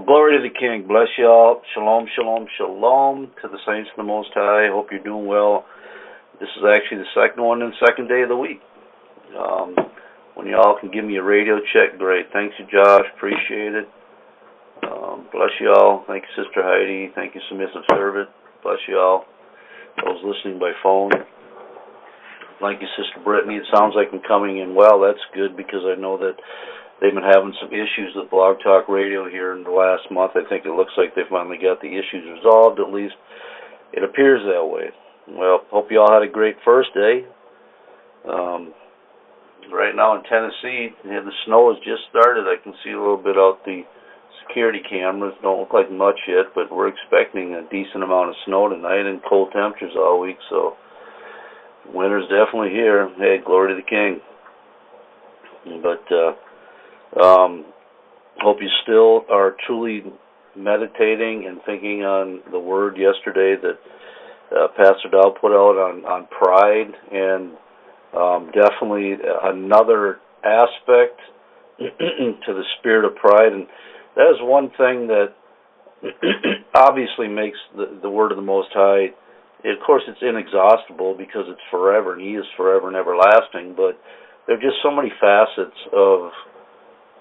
Glory to the King. Bless you all. Shalom, shalom, shalom to the saints of the Most High. Hope you're doing well. This is actually the second one and second day of the week. When y'all can give me a radio check, great. Thanks you, Josh. Appreciate it. Bless you all. Thank you, Sister Heidi. Thank you, Submissive Servant. Bless you all. Those listening by phone. Thank you, Sister Brittany. It sounds like I'm coming in well. That's good because I know that they've been having some issues with Blog Talk Radio here in the last month. I think it looks like they finally got the issues resolved. At least it appears that way. Well, hope you all had a great first day. Right now in Tennessee, the snow has just started. I can see a little bit out the security cameras. Don't look like much yet, but we're expecting a decent amount of snow tonight and cold temperatures all week. So winter's definitely here. Hey, glory to the King. But hope you still are truly meditating and thinking on the word yesterday that Pastor Dowell put out on pride, and definitely another aspect to the spirit of pride. And that is one thing that obviously makes the word of the Most High, of course it's inexhaustible because it's forever, and He is forever and everlasting, but there are just so many facets of,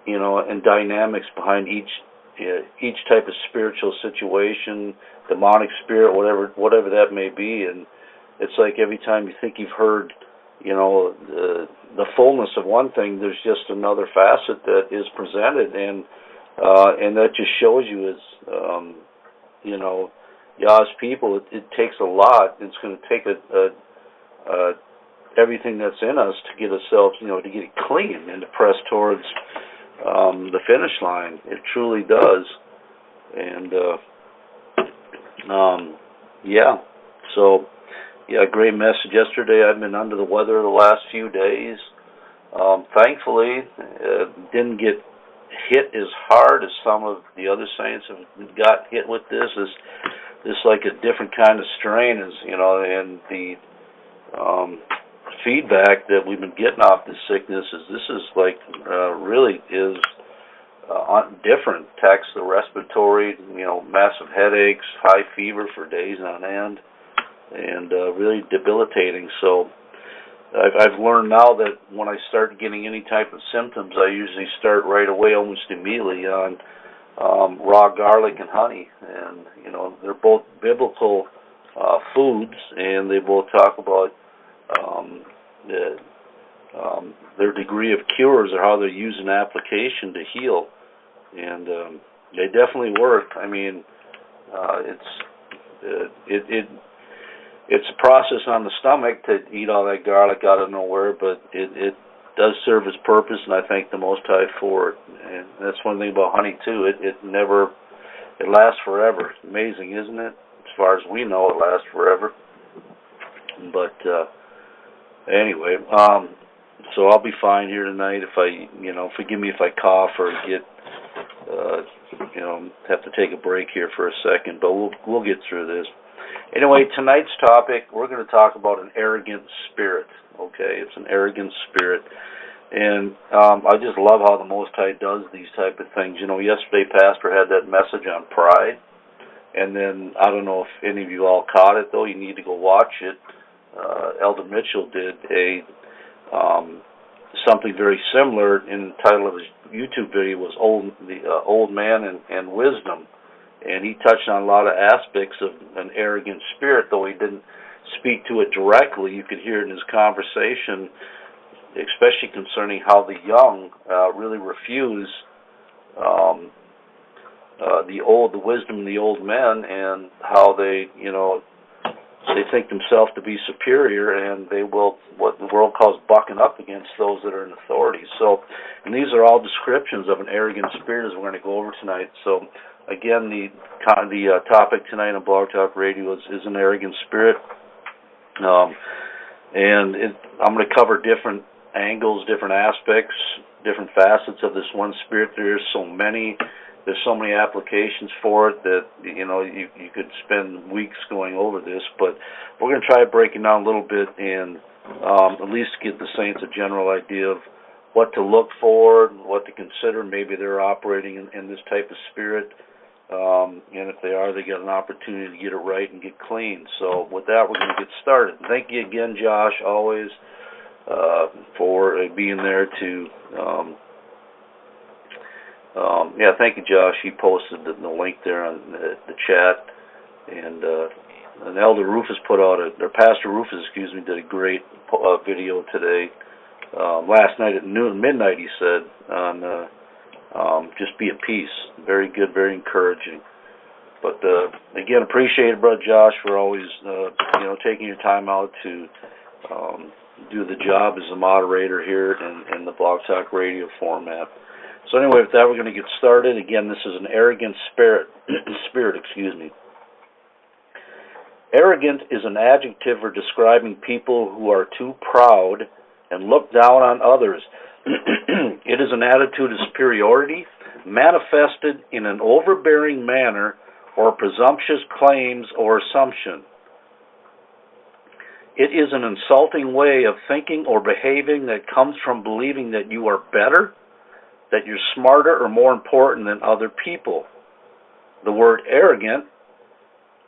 and dynamics behind each type of spiritual situation, demonic spirit, whatever that may be. And it's like every time you think you've heard, the fullness of one thing, there's just another facet that is presented, and that just shows you as, Yah's people, it takes a lot. It's going to take everything that's in us to get ourselves, to get it clean and to press towards the finish line. It truly does. And great message yesterday. I've been under the weather the last few days. Thankfully, didn't get hit as hard as some of the other saints have got hit with this. It's like a different kind of strain, and the feedback that we've been getting off this sickness is this is like really is different. Attacks the respiratory, massive headaches, high fever for days on end, and really debilitating. So I've learned now that when I start getting any type of symptoms, I usually start right away, almost immediately, on raw garlic and honey. And, they're both biblical foods, and they both talk about their degree of cures or how they use an application to heal. And they definitely work. I mean, it's a process on the stomach to eat all that garlic out of nowhere, but it does serve its purpose, and I thank the Most High for it. And that's one thing about honey too. It lasts forever. It's amazing, isn't it? As far as we know, it lasts forever. But anyway, so I'll be fine here tonight. If forgive me if I cough or get, have to take a break here for a second, but we'll get through this. Anyway, tonight's topic, we're going to talk about an arrogant spirit. Okay, it's an arrogant spirit. And I just love how the Most High does these type of things. Yesterday Pastor had that message on pride. And then, I don't know if any of you all caught it, though. You need to go watch it. Elder Mitchell did something very similar, in the title of his YouTube video was Old Man and Wisdom. And he touched on a lot of aspects of an arrogant spirit, though he didn't speak to it directly. You could hear it in his conversation, especially concerning how the young really refuse the wisdom of the old men, and how they think themselves to be superior, and they will, what the world calls, bucking up against those that are in authority. So, and these are all descriptions of an arrogant spirit, as we're going to go over tonight. So, again, the topic tonight on Blog Talk Radio is an arrogant spirit, and I'm going to cover different angles, different aspects, different facets of this one spirit. There's so many applications for it that you could spend weeks going over this, but we're going to try breaking down a little bit and at least give the saints a general idea of what to look for, what to consider. Maybe they're operating in this type of spirit. and if they are, they get an opportunity to get it right and get clean. So with that, we're going to get started. Thank you again, Josh, always, for being there to, thank you, Josh. He posted the link there on the chat, and Elder Rufus put out or Pastor Rufus, did a great video today. Last night at midnight, he said, on just be at peace. Very good, very encouraging. But again, appreciate it, Brother Josh, for always taking your time out to do the job as a moderator here in the Blog Talk Radio format. So anyway, with that, we're going to get started. Again, this is an arrogant spirit. Arrogant is an adjective for describing people who are too proud and look down on others. It is an attitude of superiority manifested in an overbearing manner or presumptuous claims or assumption. It is an insulting way of thinking or behaving that comes from believing that you are better, that you're smarter or more important than other people. The word arrogant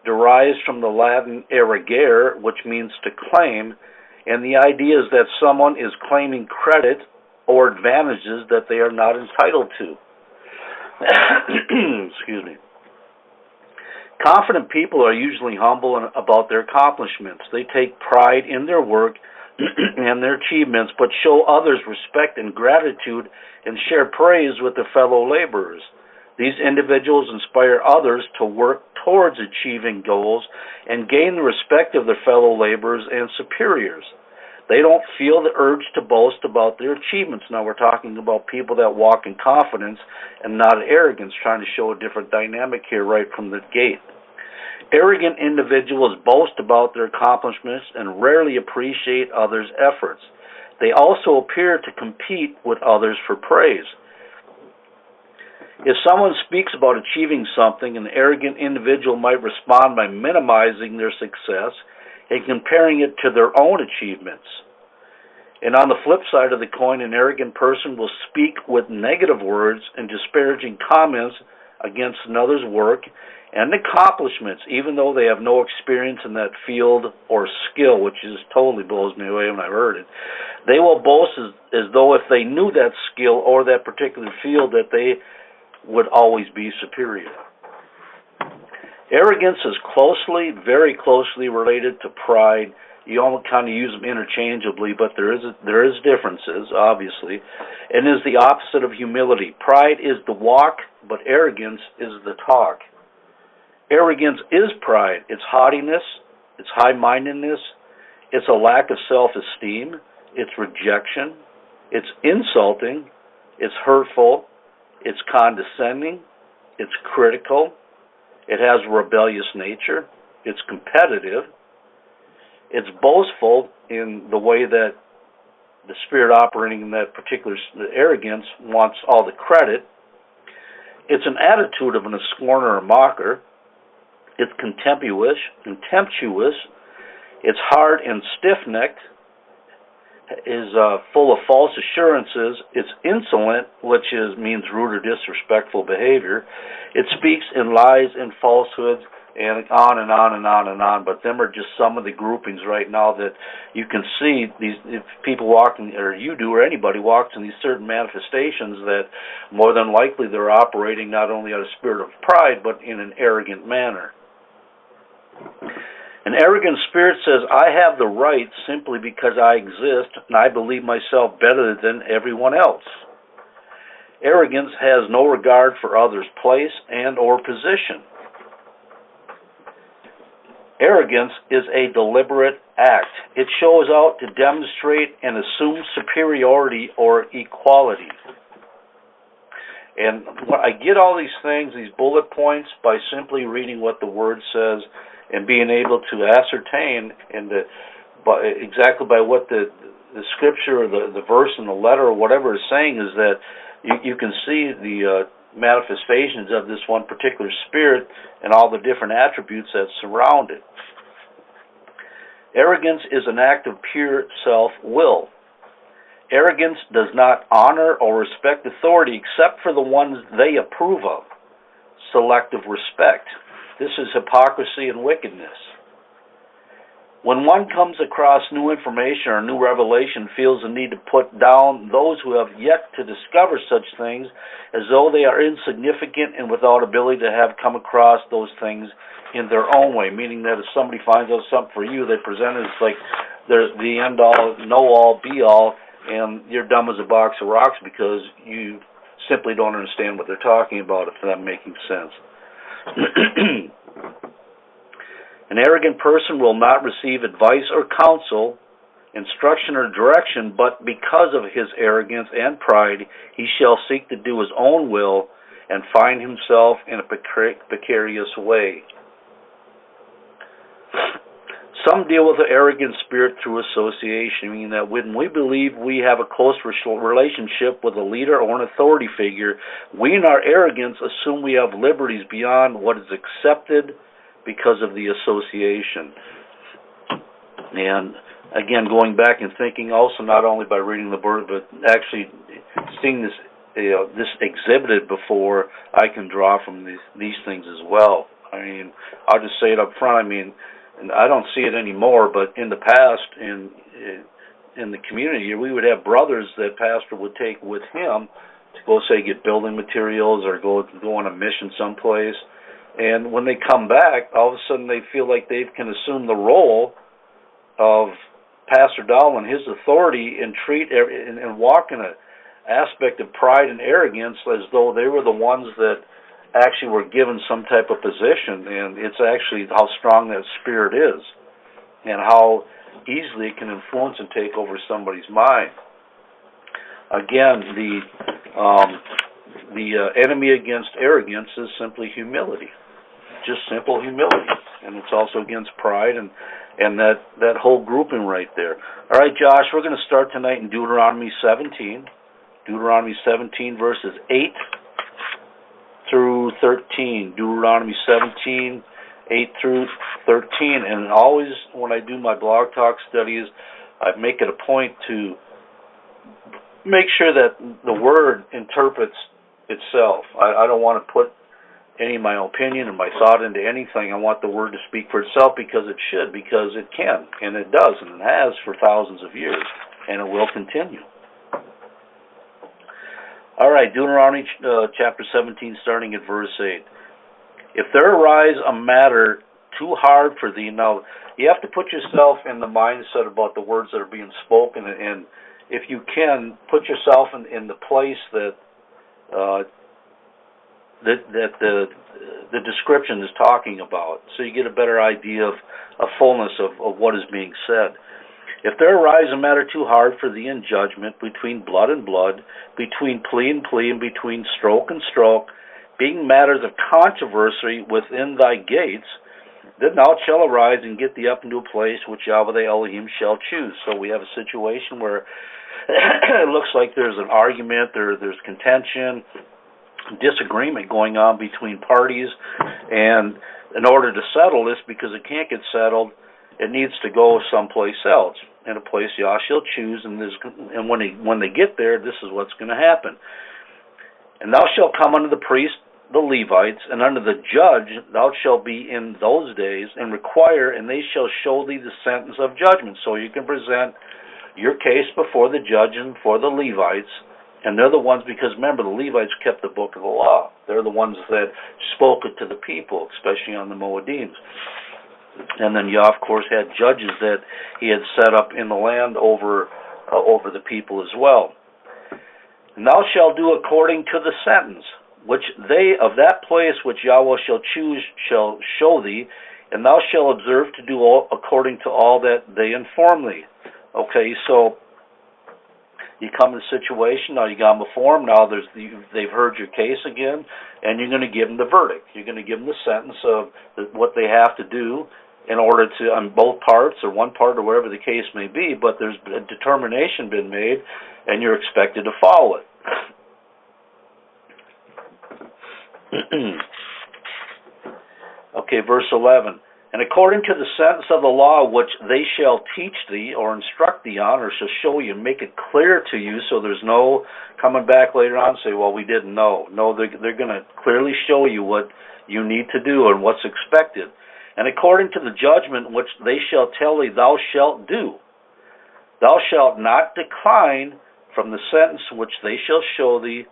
derives from the Latin arrogare, which means to claim, and the idea is that someone is claiming credit or advantages that they are not entitled to. Excuse me. Confident people are usually humble about their accomplishments. They take pride in their work and their achievements, but show others respect and gratitude and share praise with their fellow laborers. These individuals inspire others to work towards achieving goals and gain the respect of their fellow laborers and superiors. They don't feel the urge to boast about their achievements. Now we're talking about people that walk in confidence and not arrogance, trying to show a different dynamic here right from the gate. Arrogant individuals boast about their accomplishments and rarely appreciate others' efforts. They also appear to compete with others for praise. If someone speaks about achieving something, an arrogant individual might respond by minimizing their success and comparing it to their own achievements. And on the flip side of the coin, an arrogant person will speak with negative words and disparaging comments against another's work and accomplishments, even though they have no experience in that field or skill, which just totally blows me away when I heard it. They will boast as though if they knew that skill or that particular field, that they would always be superior. Arrogance is very closely related to pride. You all kind of use them interchangeably, but there is differences, obviously, and is the opposite of humility. Pride is the walk, but arrogance is the talk. Arrogance is pride. It's haughtiness, it's high-mindedness, it's a lack of self-esteem, it's rejection, it's insulting, it's hurtful, it's condescending, it's critical, it has a rebellious nature, it's competitive, it's boastful in the way that the spirit operating in that particular arrogance wants all the credit. It's an attitude of a scorner or mocker. It's contemptuous, it's hard and stiff-necked, is full of false assurances, it's insolent, which means rude or disrespectful behavior, it speaks in lies and falsehoods, and on and on and on and on. But them are just some of the groupings right now that you can see. These, if people walk in, or you do, or anybody walks in these certain manifestations, that more than likely they're operating not only out of spirit of pride, but in an arrogant manner. An arrogant spirit says, I have the right simply because I exist, and I believe myself better than everyone else. Arrogance has no regard for others' place and or position. Arrogance is a deliberate act. It shows out to demonstrate and assume superiority or equality. And I get all these things, these bullet points, by simply reading what the Word says and being able to ascertain exactly by what the Scripture or the verse in the letter or whatever is saying, is that you can see the manifestations of this one particular spirit and all the different attributes that surround it. Arrogance is an act of pure self-will. Arrogance does not honor or respect authority except for the ones they approve of. selective respect. This is hypocrisy and wickedness. When one comes across new information or new revelation, feels the need to put down those who have yet to discover such things as though they are insignificant and without ability to have come across those things in their own way, meaning that if somebody finds out something for you, they present it as like they're the end-all, know-all, be-all, and you're dumb as a box of rocks because you simply don't understand what they're talking about, if that's making sense. An arrogant person will not receive advice or counsel, instruction or direction, but because of his arrogance and pride, he shall seek to do his own will and find himself in a precarious way. Some deal with the arrogant spirit through association, meaning that when we believe we have a close relationship with a leader or an authority figure, we in our arrogance assume we have liberties beyond what is accepted because of the association. And again, going back and thinking also not only by reading the book, but actually seeing this this exhibited before, I can draw from these things as well. I mean, I'll just say it up front. I mean, and I don't see it anymore, but in the past, in the community, we would have brothers that pastor would take with him to go, say, get building materials or go on a mission someplace. And when they come back, all of a sudden they feel like they can assume the role of Pastor Dowell and his authority and and walk in an aspect of pride and arrogance as though they were the ones that actually were given some type of position. And it's actually how strong that spirit is and how easily it can influence and take over somebody's mind. Again, the enemy against arrogance is simply humility. Just simple humility. And it's also against pride and that whole grouping right there. All right, Josh, we're going to start tonight in Deuteronomy 17. Deuteronomy 17, verses 8 through 13. Deuteronomy 17, 8 through 13. And always when I do my blog talk studies, I make it a point to make sure that the Word interprets itself. I don't want to put any of my opinion and my thought into anything. I want the Word to speak for itself because it should, because it can, and it does, and it has for thousands of years, and it will continue. All right, Deuteronomy chapter 17, starting at verse 8. If there arise a matter too hard for thee, now you have to put yourself in the mindset about the words that are being spoken, and if you can, put yourself in the place that the description is talking about, so you get a better idea of a fullness of what is being said. If there arise a matter too hard for thee in judgment, between blood and blood, between plea and plea, and between stroke and stroke, being matters of controversy within thy gates, then thou shalt arise and get thee up into a place which Yahweh thy Elohim shall choose. So we have a situation where it looks like there's an argument, there's contention, disagreement going on between parties, and in order to settle this, because it can't get settled, it needs to go someplace else, in a place Yah shall choose, and when they get there, this is what's going to happen. And thou shalt come unto the priest, the Levites, and unto the judge thou shalt be in those days, and require, and they shall show thee the sentence of judgment. So you can present your case before the judge and for the Levites, and they're the ones, because remember, the Levites kept the book of the law. They're the ones that spoke it to the people, especially on the Moedims. And then Yah, of course, had judges that he had set up in the land over the people as well. And thou shalt do according to the sentence which they of that place which Yahweh shall choose shall show thee, and thou shalt observe to do all according to all that they inform thee. Okay, so you come in a situation, now you got them before them, now they've heard your case again, and you're going to give them the verdict. You're going to give them the sentence of what they have to do in order to, on both parts, or one part, or wherever the case may be, but there's a determination been made, and you're expected to follow it. Okay, verse 11. And according to the sentence of the law which they shall teach thee or instruct thee on, or shall show you, make it clear to you, so there's no coming back later on and say, well, we didn't know. No, they're going to clearly show you what you need to do and what's expected. And according to the judgment which they shall tell thee thou shalt do, thou shalt not decline from the sentence which they shall show thee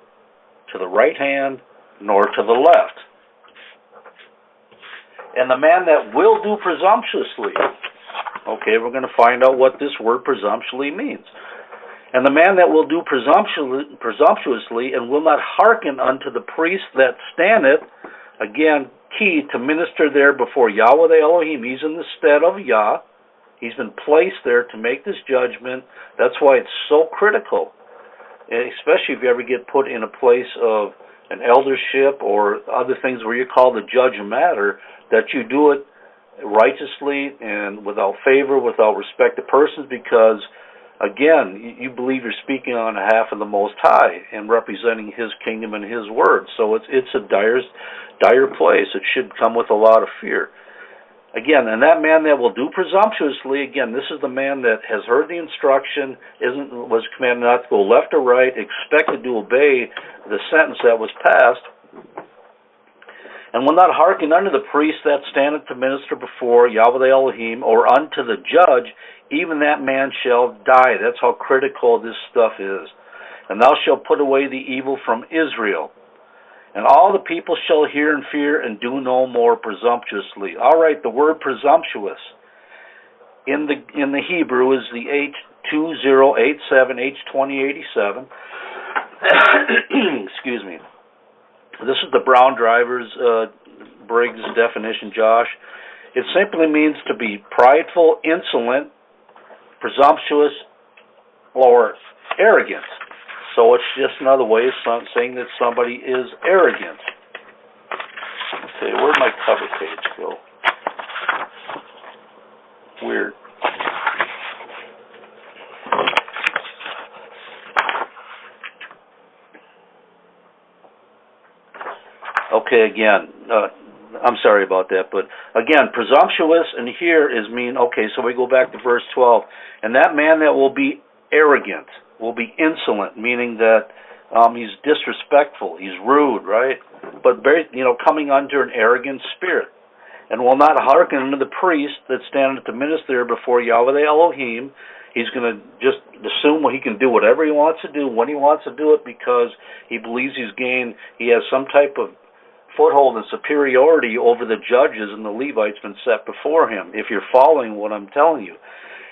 to the right hand nor to the left. And the man that will do presumptuously, okay, we're going to find out what this word presumptuously means. And the man that will do presumptuously and will not hearken unto the priest that standeth, again, key to minister there before Yahweh the Elohim. He's in the stead of Yah. He's been placed there to make this judgment. That's why it's so critical, especially if you ever get put in a place of an eldership or other things where you're called the judge of matter, that you do it righteously and without favor, without respect to persons, because, again, you believe you're speaking on behalf of the Most High and representing His kingdom and His word. So it's a dire place. It should come with a lot of fear. Again, and that man that will do presumptuously, again, this is the man that has heard the instruction, was commanded not to go left or right, expected to obey the sentence that was passed, and will not hearken unto the priest that standeth to minister before Yahweh the Elohim, or unto the judge, even that man shall die. That's how critical this stuff is. And thou shalt put away the evil from Israel. And all the people shall hear and fear and do no more presumptuously. All right, the word presumptuous in the Hebrew is the H2087, H2087. Excuse me. This is the Brown Drivers Briggs definition, Josh. It simply means to be prideful, insolent, presumptuous, or arrogant. So it's just another way of saying that somebody is arrogant. Okay, where'd my cover page go? Weird. Okay, again, I'm sorry about that, but again, presumptuous, and here is okay, so we go back to verse 12. And that man that will be arrogant, will be insolent, meaning that he's disrespectful, he's rude, right? But very, coming under an arrogant spirit, and will not hearken unto the priest that standeth to minister before Yahweh the Elohim. He's going to just assume he can do whatever he wants to do when he wants to do it, because he believes he has some type of foothold and superiority over the judges and the Levites been set before him, if you're following what I'm telling you.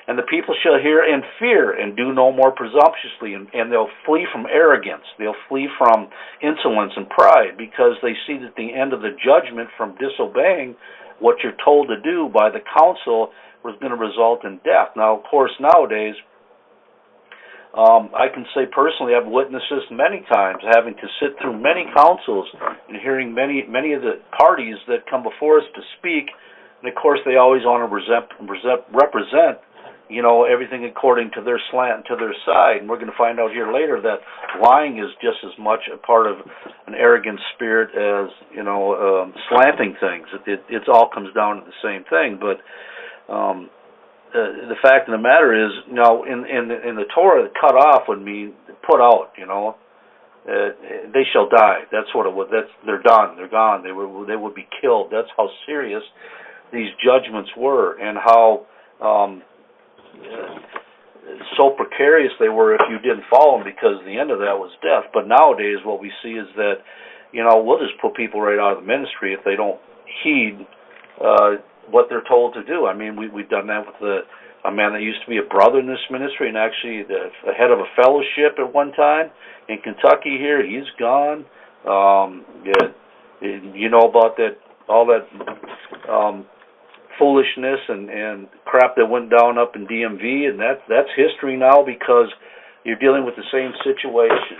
And the people shall hear and fear and do no more presumptuously, and they'll flee from arrogance. They'll flee from insolence and pride, because they see that the end of the judgment from disobeying what you're told to do by the council was going to result in death. Now, of course, nowadays, I can say personally, I've witnessed this many times, having to sit through many councils and hearing many of the parties that come before us to speak, and of course they always want to represent everything according to their slant and to their side. And we're going to find out here later that lying is just as much a part of an arrogant spirit as, slanting things. It all comes down to the same thing. But the fact of the matter is, in the Torah, cut off would mean put out, they shall die. That's what it would. They're done. They're gone. They would be killed. That's how serious these judgments were, and how so precarious they were if you didn't follow them, because the end of that was death. But nowadays what we see is that, we'll just put people right out of the ministry if they don't heed what they're told to do. I mean, we've done that with a man that used to be a brother in this ministry, and actually the head of a fellowship at one time in Kentucky here. He's gone. You know about that, all that foolishness and crap that went down up in DMV, and that's history now, because you're dealing with the same situation.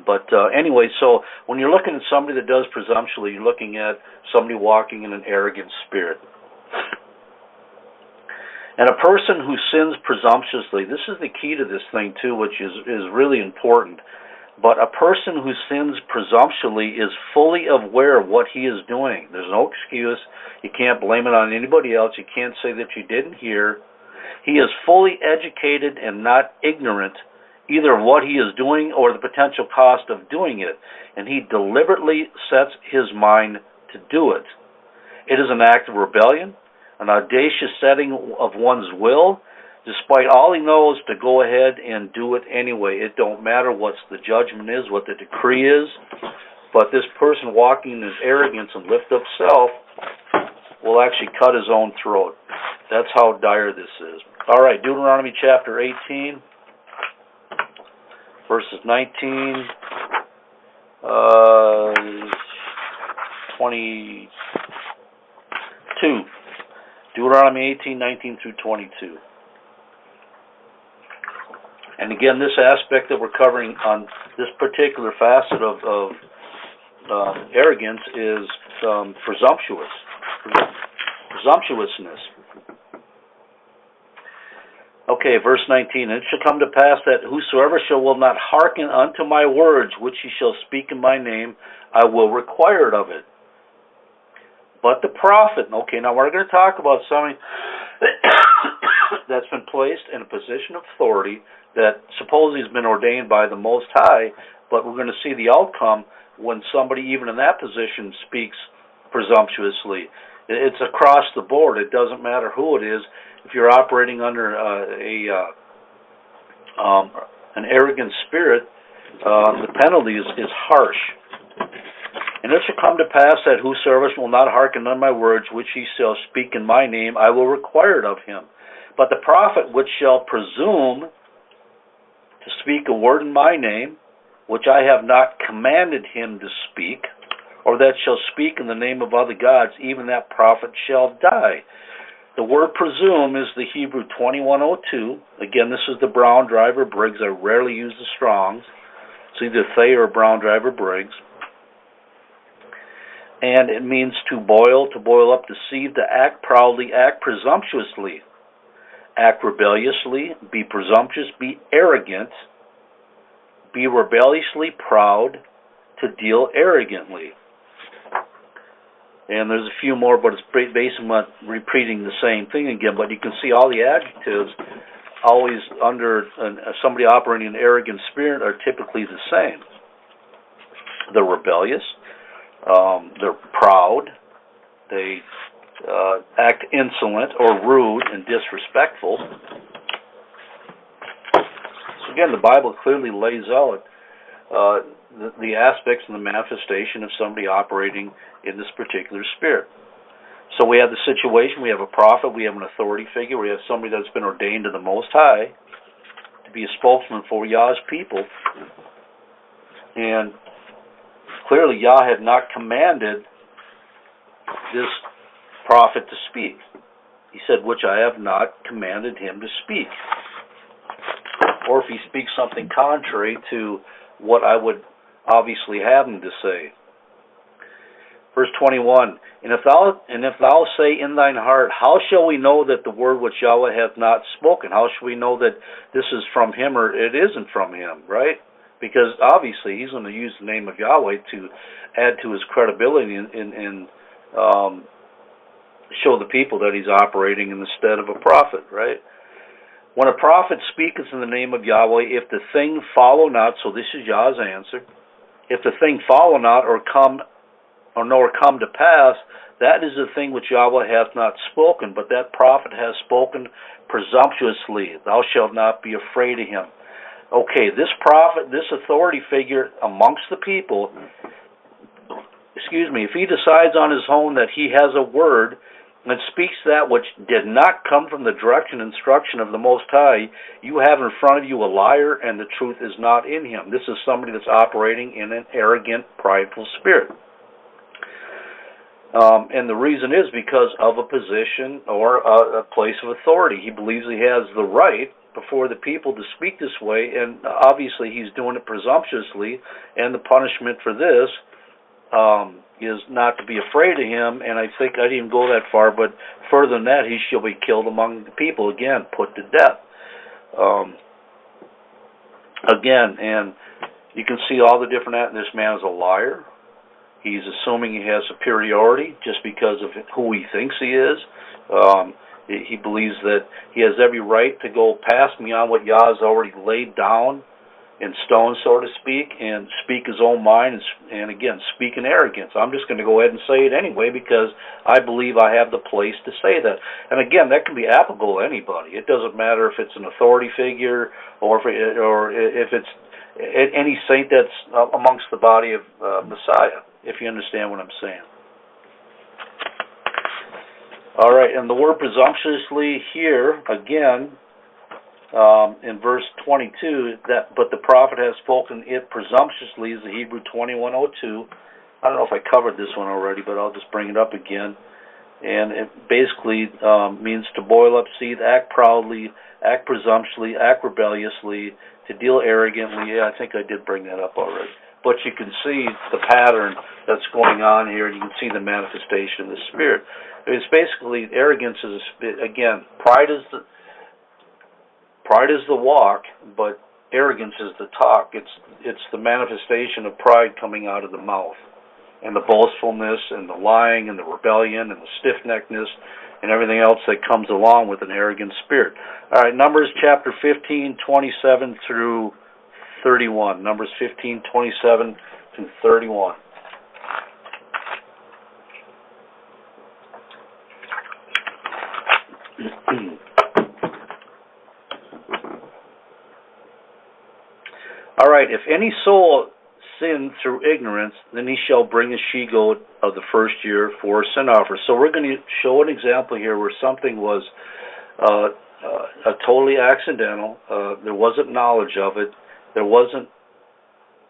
But anyway, so when you're looking at somebody that does presumptuously, you're looking at somebody walking in an arrogant spirit. And a person who sins presumptuously, this is the key to this thing too, which is really important. But a person who sins presumptuously is fully aware of what he is doing. There's no excuse. You can't blame it on anybody else. You can't say that you didn't hear. He is fully educated and not ignorant either of what he is doing or the potential cost of doing it, and he deliberately sets his mind to do it. It is an act of rebellion, an audacious setting of one's will, despite all he knows, to go ahead and do it anyway. It don't matter what the judgment is, what the decree is, but this person walking in his arrogance and lift up self will actually cut his own throat. That's how dire this is. All right, Deuteronomy chapter 18, verses 19, 22. Deuteronomy 18, 19 through 22. And again, this aspect that we're covering on this particular facet of arrogance is presumptuousness. Okay, verse 19. And it shall come to pass that whosoever will not hearken unto my words, which he shall speak in my name, I will require it of it. But the prophet, okay, now we're going to talk about somebody that's been placed in a position of authority that supposedly has been ordained by the Most High, but we're going to see the outcome when somebody even in that position speaks presumptuously. It's across the board. It doesn't matter who it is. If you're operating under an arrogant spirit, the penalty is harsh. And it shall come to pass that whosoever will not hearken unto my words, which he shall speak in my name, I will require it of him. But the prophet which shall presume to speak a word in my name, which I have not commanded him to speak, or that shall speak in the name of other gods, even that prophet shall die. The word presume is the Hebrew 2102. Again, this is the Brown Driver Briggs. I rarely use the Strongs. It's either Thayer or Brown Driver Briggs. And it means to boil up, deceive, to act proudly, act presumptuously, act rebelliously, be presumptuous, be arrogant, be rebelliously proud, to deal arrogantly. And there's a few more, but it's basically repeating the same thing again. But you can see all the adjectives always under somebody operating an arrogant spirit are typically the same. They're rebellious. They're proud. They act insolent or rude and disrespectful. So again, the Bible clearly lays out the aspects and the manifestation of somebody operating in this particular spirit. So we have the situation, we have a prophet, we have an authority figure, we have somebody that's been ordained to the Most High to be a spokesman for Yah's people. And clearly Yah had not commanded this prophet to speak. He said, which I have not commanded him to speak. Or if he speaks something contrary to what I would obviously have him to say. Verse 21, and if thou say in thine heart, how shall we know that the word which Yahweh hath not spoken? How shall we know that this is from him or it isn't from him, right? Because obviously he's going to use the name of Yahweh to add to his credibility and show the people that he's operating in the stead of a prophet, right? When a prophet speaketh in the name of Yahweh, if the thing follow not, so this is Yah's answer, if the thing follow not or come to pass, that is the thing which Yahweh hath not spoken, but that prophet has spoken presumptuously. Thou shalt not be afraid of him. Okay, this prophet, this authority figure amongst the people, if he decides on his own that he has a word and speaks that which did not come from the direction and instruction of the Most High, you have in front of you a liar, and the truth is not in him. This is somebody that's operating in an arrogant, prideful spirit. And the reason is because of a position or a place of authority. He believes he has the right before the people to speak this way, and obviously he's doing it presumptuously, and the punishment for this is not to be afraid of him, and I think I didn't even go that far, but further than that, he shall be killed among the people, again, put to death. You can see all the different, this man is a liar. He's assuming he has superiority just because of who he thinks he is. He believes that he has every right to go past beyond what Yah has already laid down in stone, so to speak, and speak his own mind, and again, speak in arrogance. I'm just going to go ahead and say it anyway because I believe I have the place to say that. And again, that can be applicable to anybody. It doesn't matter if it's an authority figure or if it's any saint that's amongst the body of Messiah, if you understand what I'm saying. All right, and the word presumptuously here, again, in verse 22, but the prophet has spoken it presumptuously, is the Hebrew 21:02. I don't know if I covered this one already, but I'll just bring it up again. And it basically means to boil up seed, act proudly, act presumptuously, act rebelliously, to deal arrogantly. Yeah, I think I did bring that up already. But you can see the pattern that's going on here, and you can see the manifestation of the Spirit. It's basically, arrogance is, again, pride is the walk, but arrogance is the talk. It's the manifestation of pride coming out of the mouth, and the boastfulness, and the lying, and the rebellion, and the stiff-neckedness, and everything else that comes along with an arrogant spirit. All right, Numbers chapter 15:27 through 31. Numbers 15:27 through 31. All right, if any soul sin through ignorance, then he shall bring a she-goat of the first year for a sin offer. So we're going to show an example here where something was totally accidental. There wasn't knowledge of it. There wasn't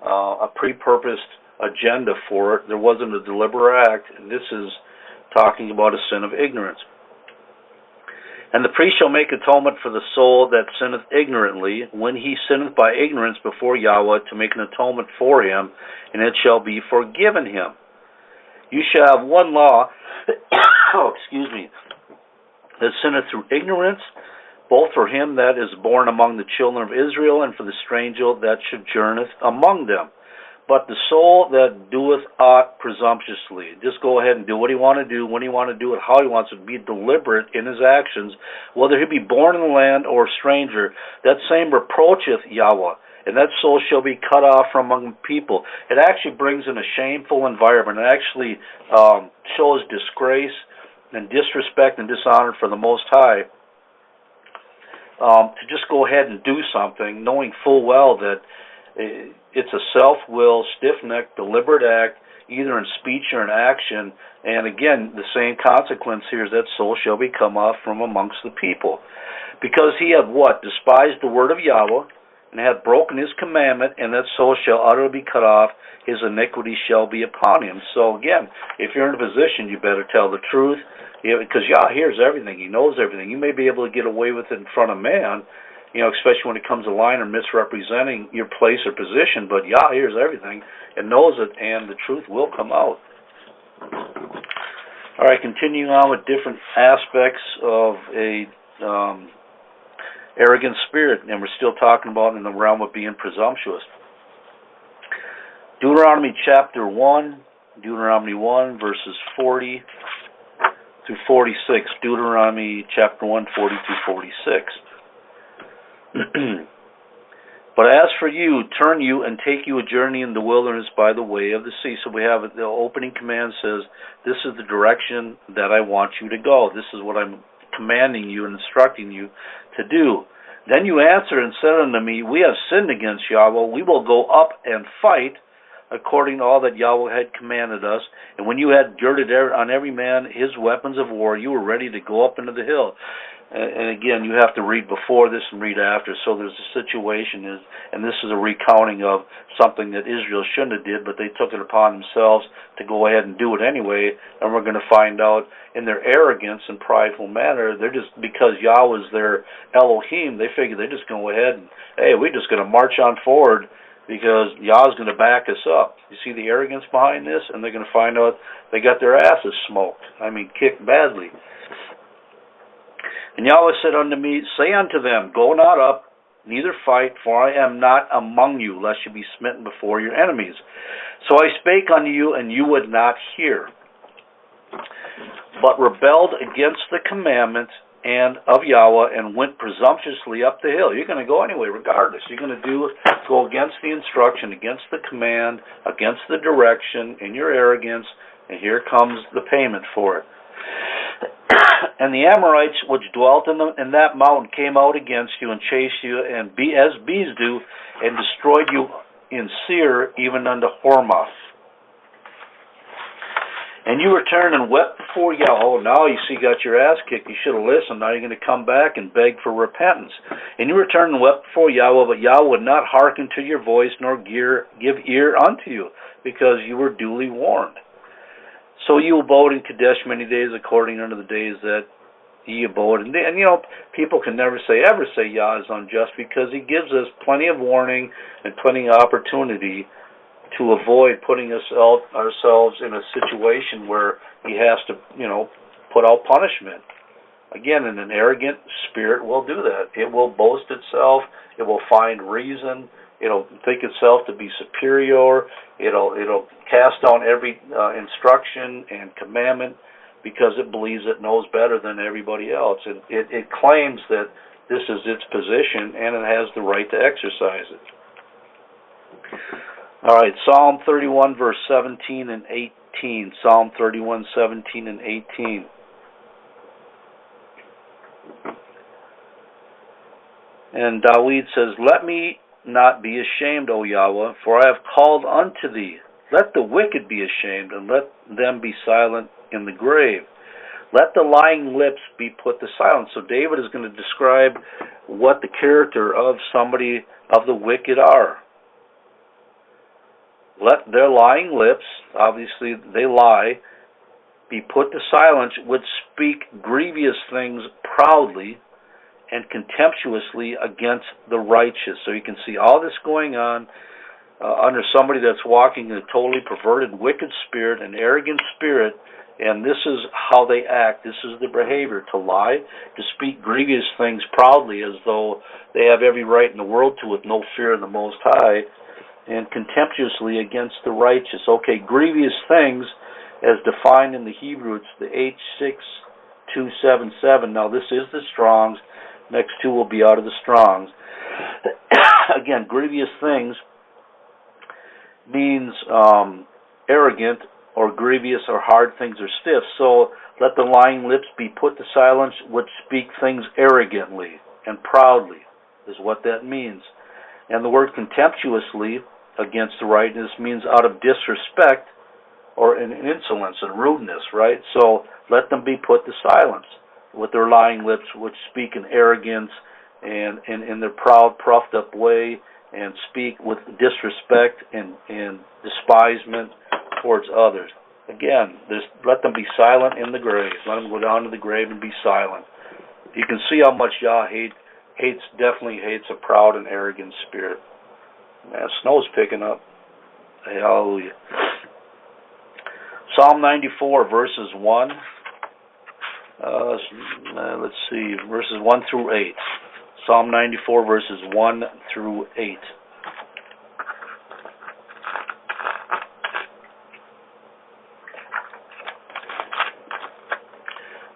a pre-purposed agenda for it. There wasn't a deliberate act. And this is talking about a sin of ignorance. And the priest shall make atonement for the soul that sinneth ignorantly, when he sinneth by ignorance before Yahweh, to make an atonement for him, and it shall be forgiven him. You shall have one law, that sinneth through ignorance, both for him that is born among the children of Israel, and for the stranger that sojourneth among them. But the soul that doeth aught presumptuously, just go ahead and do what he want to do, when he want to do it, how he wants to be deliberate in his actions, whether he be born in the land or a stranger, that same reproacheth Yahweh, and that soul shall be cut off from among people. It actually brings in a shameful environment. It actually shows disgrace and disrespect and dishonor for the Most High. To just go ahead and do something, knowing full well that it's a self-will, stiff-necked, deliberate act, either in speech or in action. And again, the same consequence here is that soul shall be come off from amongst the people. Because he hath what? Despised the word of Yahweh, and hath broken his commandment, and that soul shall utterly be cut off, his iniquity shall be upon him. So again, if you're in a position, you better tell the truth, because Yah hears everything, he knows everything. You may be able to get away with it in front of man, especially when it comes to lying or misrepresenting your place or position, but Yah hears everything and knows it, and the truth will come out. All right, continuing on with different aspects of a arrogant spirit, and we're still talking about in the realm of being presumptuous. Deuteronomy chapter 1, Deuteronomy 1, verses 40 through 46. Deuteronomy chapter 1, 40 through 46. But as for you, turn you and take you a journey in the wilderness by the way of the sea. So we have the opening command says, this is the direction that I want you to go. This is what I'm commanding you and instructing you to do. Then you answered and said unto me, we have sinned against Yahweh. We will go up and fight according to all that Yahweh had commanded us. And when you had girded on every man his weapons of war, you were ready to go up into the hill. And again, you have to read before this and read after. So there's a situation, and this is a recounting of something that Israel shouldn't have did, but they took it upon themselves to go ahead and do it anyway. And we're going to find out in their arrogance and prideful manner, they're just, because Yahweh is their Elohim, they figure they're just going to go ahead and, hey, we're just going to march on forward because Yahweh's going to back us up. You see the arrogance behind this? And they're going to find out they got their asses smoked. I mean, kicked badly. And Yahweh said unto me, say unto them, go not up, neither fight, for I am not among you, lest you be smitten before your enemies. So I spake unto you, and you would not hear, but rebelled against the commandment and of Yahweh, and went presumptuously up the hill. You're going to go anyway, regardless. You're going to go against the instruction, against the command, against the direction, in your arrogance, and here comes the payment for it. And the Amorites which dwelt in that mountain came out against you and chased you, and as bees do, and destroyed you in Seir, even unto Hormah. And you returned and wept before Yahweh. Oh, now you see, you got your ass kicked. You should have listened. Now you're going to come back and beg for repentance. And you returned and wept before Yahweh, but Yahweh would not hearken to your voice, nor give ear unto you, because you were duly warned. So you abode in Kadesh many days, according unto the days that ye abode. And you know, people can never ever say Yah is unjust, because he gives us plenty of warning and plenty of opportunity to avoid putting ourselves in a situation where he has to, put out punishment. Again, and an arrogant spirit will do that. It will boast itself. It will find reason. It'll think itself to be superior. It'll cast down every instruction and commandment because it believes it knows better than everybody else. It claims that this is its position, and it has the right to exercise it. All right, Psalm 31, verse 17 and 18. Psalm 31, 17 and 18. And David says, Let me not be ashamed, O Yahweh, for I have called unto thee. Let the wicked be ashamed, and let them be silent in the grave. Let the lying lips be put to silence. So David is going to describe what the character of somebody of the wicked are. Let their lying lips, obviously they lie, be put to silence, which speak grievous things proudly and contemptuously against the righteous. So you can see all this going on under somebody that's walking in a totally perverted, wicked spirit, an arrogant spirit, and this is how they act. This is their behavior, to lie, to speak grievous things proudly as though they have every right in the world to, with no fear of the Most High, and contemptuously against the righteous. Okay, grievous things, as defined in the Hebrew, it's the H6277. Now this is the Strong's. Next two will be out of the Strong's. Again, grievous things means arrogant or grievous or hard things or stiff. So let the lying lips be put to silence, which speak things arrogantly and proudly, is what that means. And the word contemptuously against the righteous means out of disrespect or in insolence and rudeness, right? So let them be put to silence with their lying lips, which speak in arrogance and in their proud, puffed up way, and speak with disrespect and despisement towards others. Again, let them be silent in the grave. Let them go down to the grave and be silent. You can see how much Yah definitely hates a proud and arrogant spirit. Man, snow's picking up. Hallelujah. Psalm 94, verses 1. Let's see, verses 1 through 8. Psalm 94, verses 1 through 8.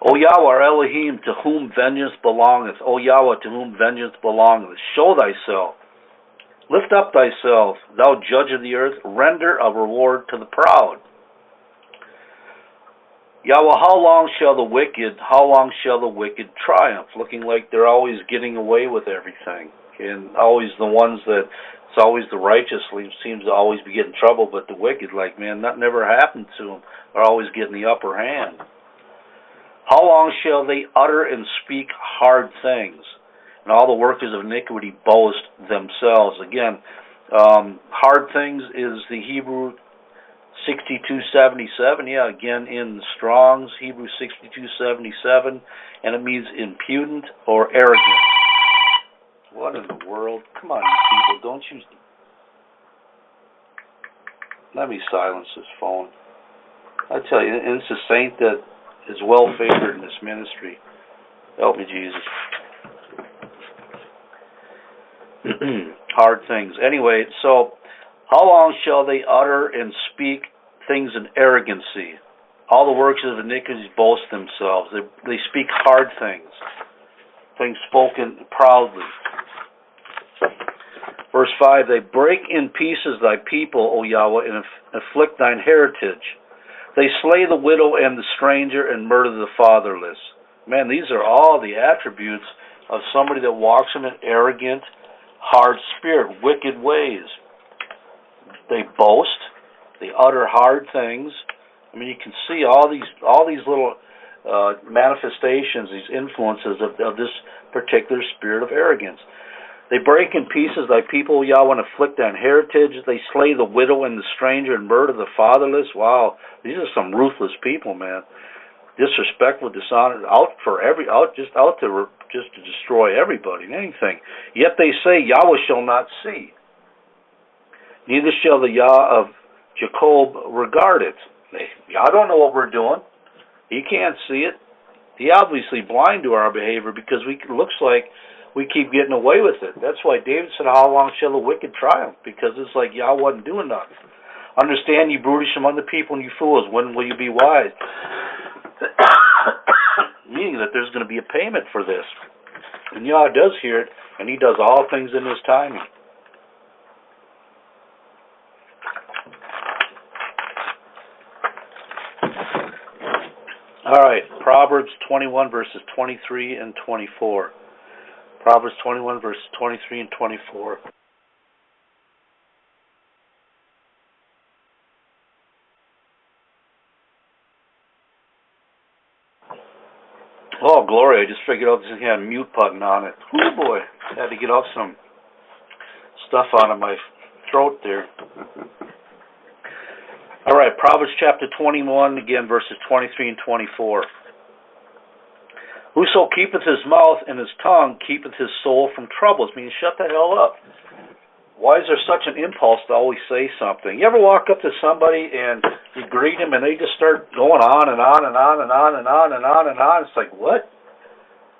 O Yahweh, our Elohim, to whom vengeance belongeth. O Yahweh, to whom vengeance belongeth. Show thyself. Lift up thyself, thou judge of the earth. Render a reward to the proud. Yahweh, how long shall the wicked triumph? Looking like they're always getting away with everything. And always the ones that, it's always the righteous seems to always be getting trouble, but the wicked, like, man, that never happened to them. They're always getting the upper hand. How long shall they utter and speak hard things? And all the workers of iniquity boast themselves. Again, hard things is the Hebrew 6277. Yeah, again in the Strong's, Hebrew 6277. And it means impudent or arrogant. What in the world? Come on, you people, don't you... Let me silence this phone. I tell you, and it's a saint that is well favored in this ministry. Help me, Jesus. Hard things. Anyway, so how long shall they utter and speak things in arrogancy? All the works of iniquity boast themselves. They speak hard things spoken proudly. Verse 5, they break in pieces thy people, O Yahweh, and afflict thine heritage. They slay the widow and the stranger and murder the fatherless. Man, these are all the attributes of somebody that walks in an arrogant, hard spirit, wicked ways. They boast. They utter hard things. I mean, you can see all these little manifestations, these influences of this particular spirit of arrogance. They break in pieces thy people, Yahweh, and afflict thine heritage. They slay the widow and the stranger and murder the fatherless. Wow, these are some ruthless people, man. Disrespectful, dishonored, out to destroy everybody and anything. Yet they say, Yahweh shall not see. Neither shall the Yah of Jacob regard it. Yah don't know what we're doing. He can't see it. He obviously blind to our behavior because it looks like we keep getting away with it. That's why David said, how long shall the wicked triumph? Because it's like Yah wasn't doing nothing. Understand, ye brutish among the people, and you fools, when will you be wise? Meaning that there's going to be a payment for this. And Yah does hear it, and he does all things in his timing. All right, Proverbs 21, verses 23 and 24. Proverbs 21, verses 23 and 24. Oh, glory, I just figured out this had a mute button on it. Oh, boy, had to get off some stuff out of my throat there. All right, Proverbs chapter 21, again, verses 23 and 24. Whoso keepeth his mouth and his tongue keepeth his soul from troubles. Meaning, shut the hell up. Why is there such an impulse to always say something? You ever walk up to somebody and you greet them and they just start going on and on and on and on and on and on and on? It's like, what?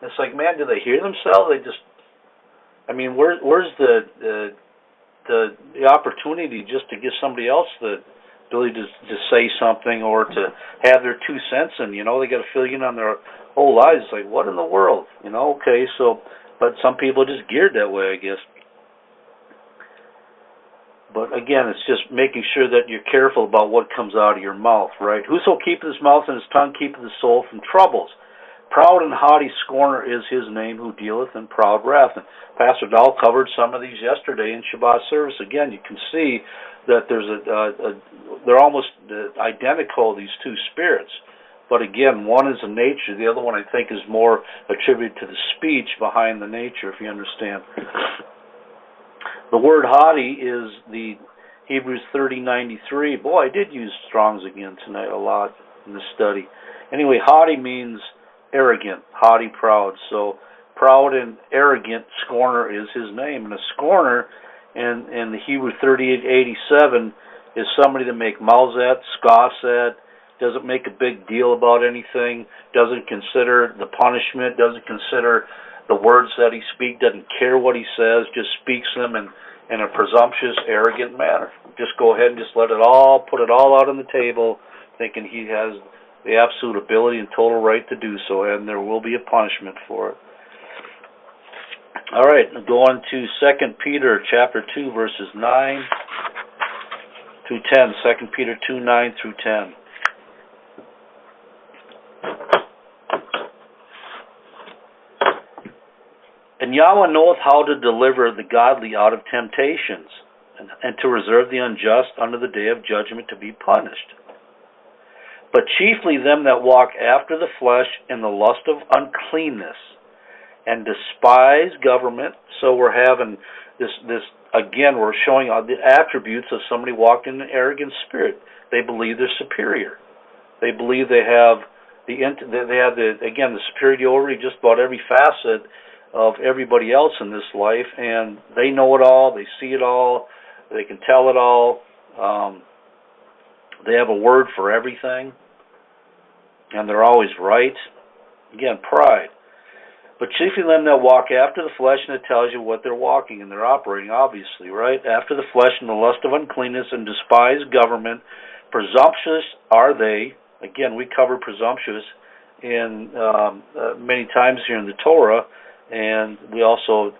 It's like, man, do they hear themselves? They just, I mean, where's the opportunity just to give somebody else the ability to say something or to have their 2 cents in? You know, they got to fill you in on their whole lives. It's like, what in the world? You know, okay, so, but some people are just geared that way, I guess. But again, it's just making sure that you're careful about what comes out of your mouth, right? Whoso keepeth his mouth and his tongue keepeth his soul from troubles. Proud and haughty scorner is his name who dealeth in proud wrath. And Pastor Dowell covered some of these yesterday in Shabbat service. Again, you can see that there's they're almost identical, these two spirits. But again, one is a nature. The other one, I think, is more attributed to the speech behind the nature, if you understand. The word haughty is the Hebrews 30:93. Boy, I did use Strong's again tonight a lot in the study. Anyway, haughty means arrogant, haughty, proud. So proud and arrogant, scorner is his name. And a scorner in the Hebrew 38:87 is somebody that make mouths at, scoffs at, doesn't make a big deal about anything, doesn't consider the punishment, doesn't consider the words that he speaks, doesn't care what he says, just speaks them in a presumptuous, arrogant manner. Just go ahead and just put it all out on the table, thinking he has the absolute ability and total right to do so, and there will be a punishment for it. All right, go on to 2 Peter chapter 2, verses 9 through 10. 2 Peter 2, 9 through 10. And Yahweh knoweth how to deliver the godly out of temptations, and to reserve the unjust unto the day of judgment to be punished. But chiefly them that walk after the flesh in the lust of uncleanness, and despise government. So we're having this again, we're showing the attributes of somebody walking in an arrogant spirit. They believe they're superior. They believe they have the superiority just about every facet of everybody else in this life, and they know it all, they see it all, they can tell it all, they have a word for everything, and they're always right. Again, pride. But chiefly them that walk after the flesh, and it tells you what they're walking and they're operating, obviously, right? After the flesh and the lust of uncleanness and despise government, presumptuous are they. Again, we cover presumptuous in many times here in the Torah, and we also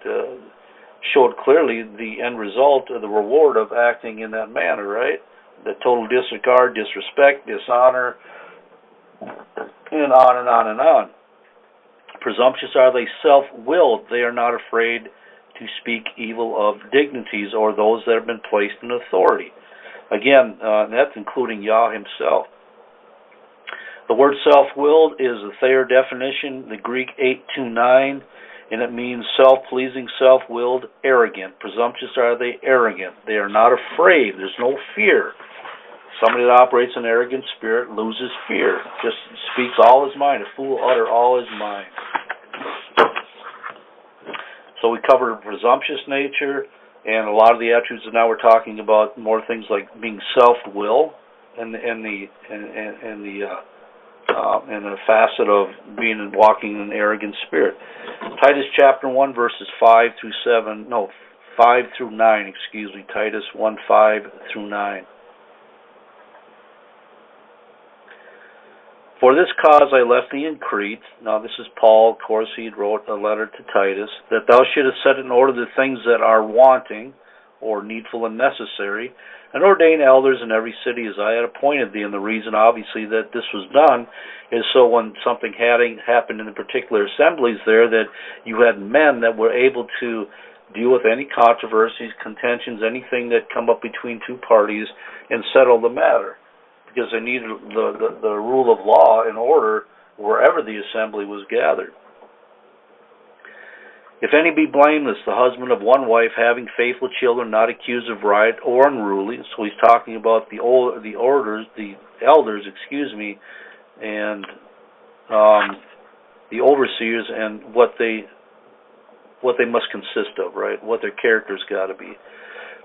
showed clearly the end result of the reward of acting in that manner, right? The total disregard, disrespect, dishonor, and on and on and on. Presumptuous are they, self-willed. They are not afraid to speak evil of dignities or those that have been placed in authority. Again, that's including Yah himself. The word self-willed is the Thayer definition, the Greek 829, and it means self-pleasing, self-willed, arrogant. Presumptuous are they, arrogant. They are not afraid. There's no fear. Somebody that operates an arrogant spirit loses fear, just speaks all his mind. A fool utter all his mind. So we covered presumptuous nature and a lot of the attributes that now we're talking about, more things like being self-will and the facet of being and walking in an arrogant spirit. Titus chapter 1 verses 5 through 9, Titus 1, 5 through 9. For this cause I left thee in Crete. Now this is Paul, of course he wrote a letter to Titus, that thou shouldest set in order the things that are wanting, or needful and necessary, and ordain elders in every city as I had appointed thee. And the reason, obviously, that this was done is so when something happened in the particular assemblies there, that you had men that were able to deal with any controversies, contentions, anything that come up between two parties, and settle the matter. Because they needed the rule of law in order wherever the assembly was gathered. If any be blameless, the husband of one wife, having faithful children, not accused of riot or unruly. So he's talking about the elders, and the overseers and what they must consist of, right? What their character's got to be.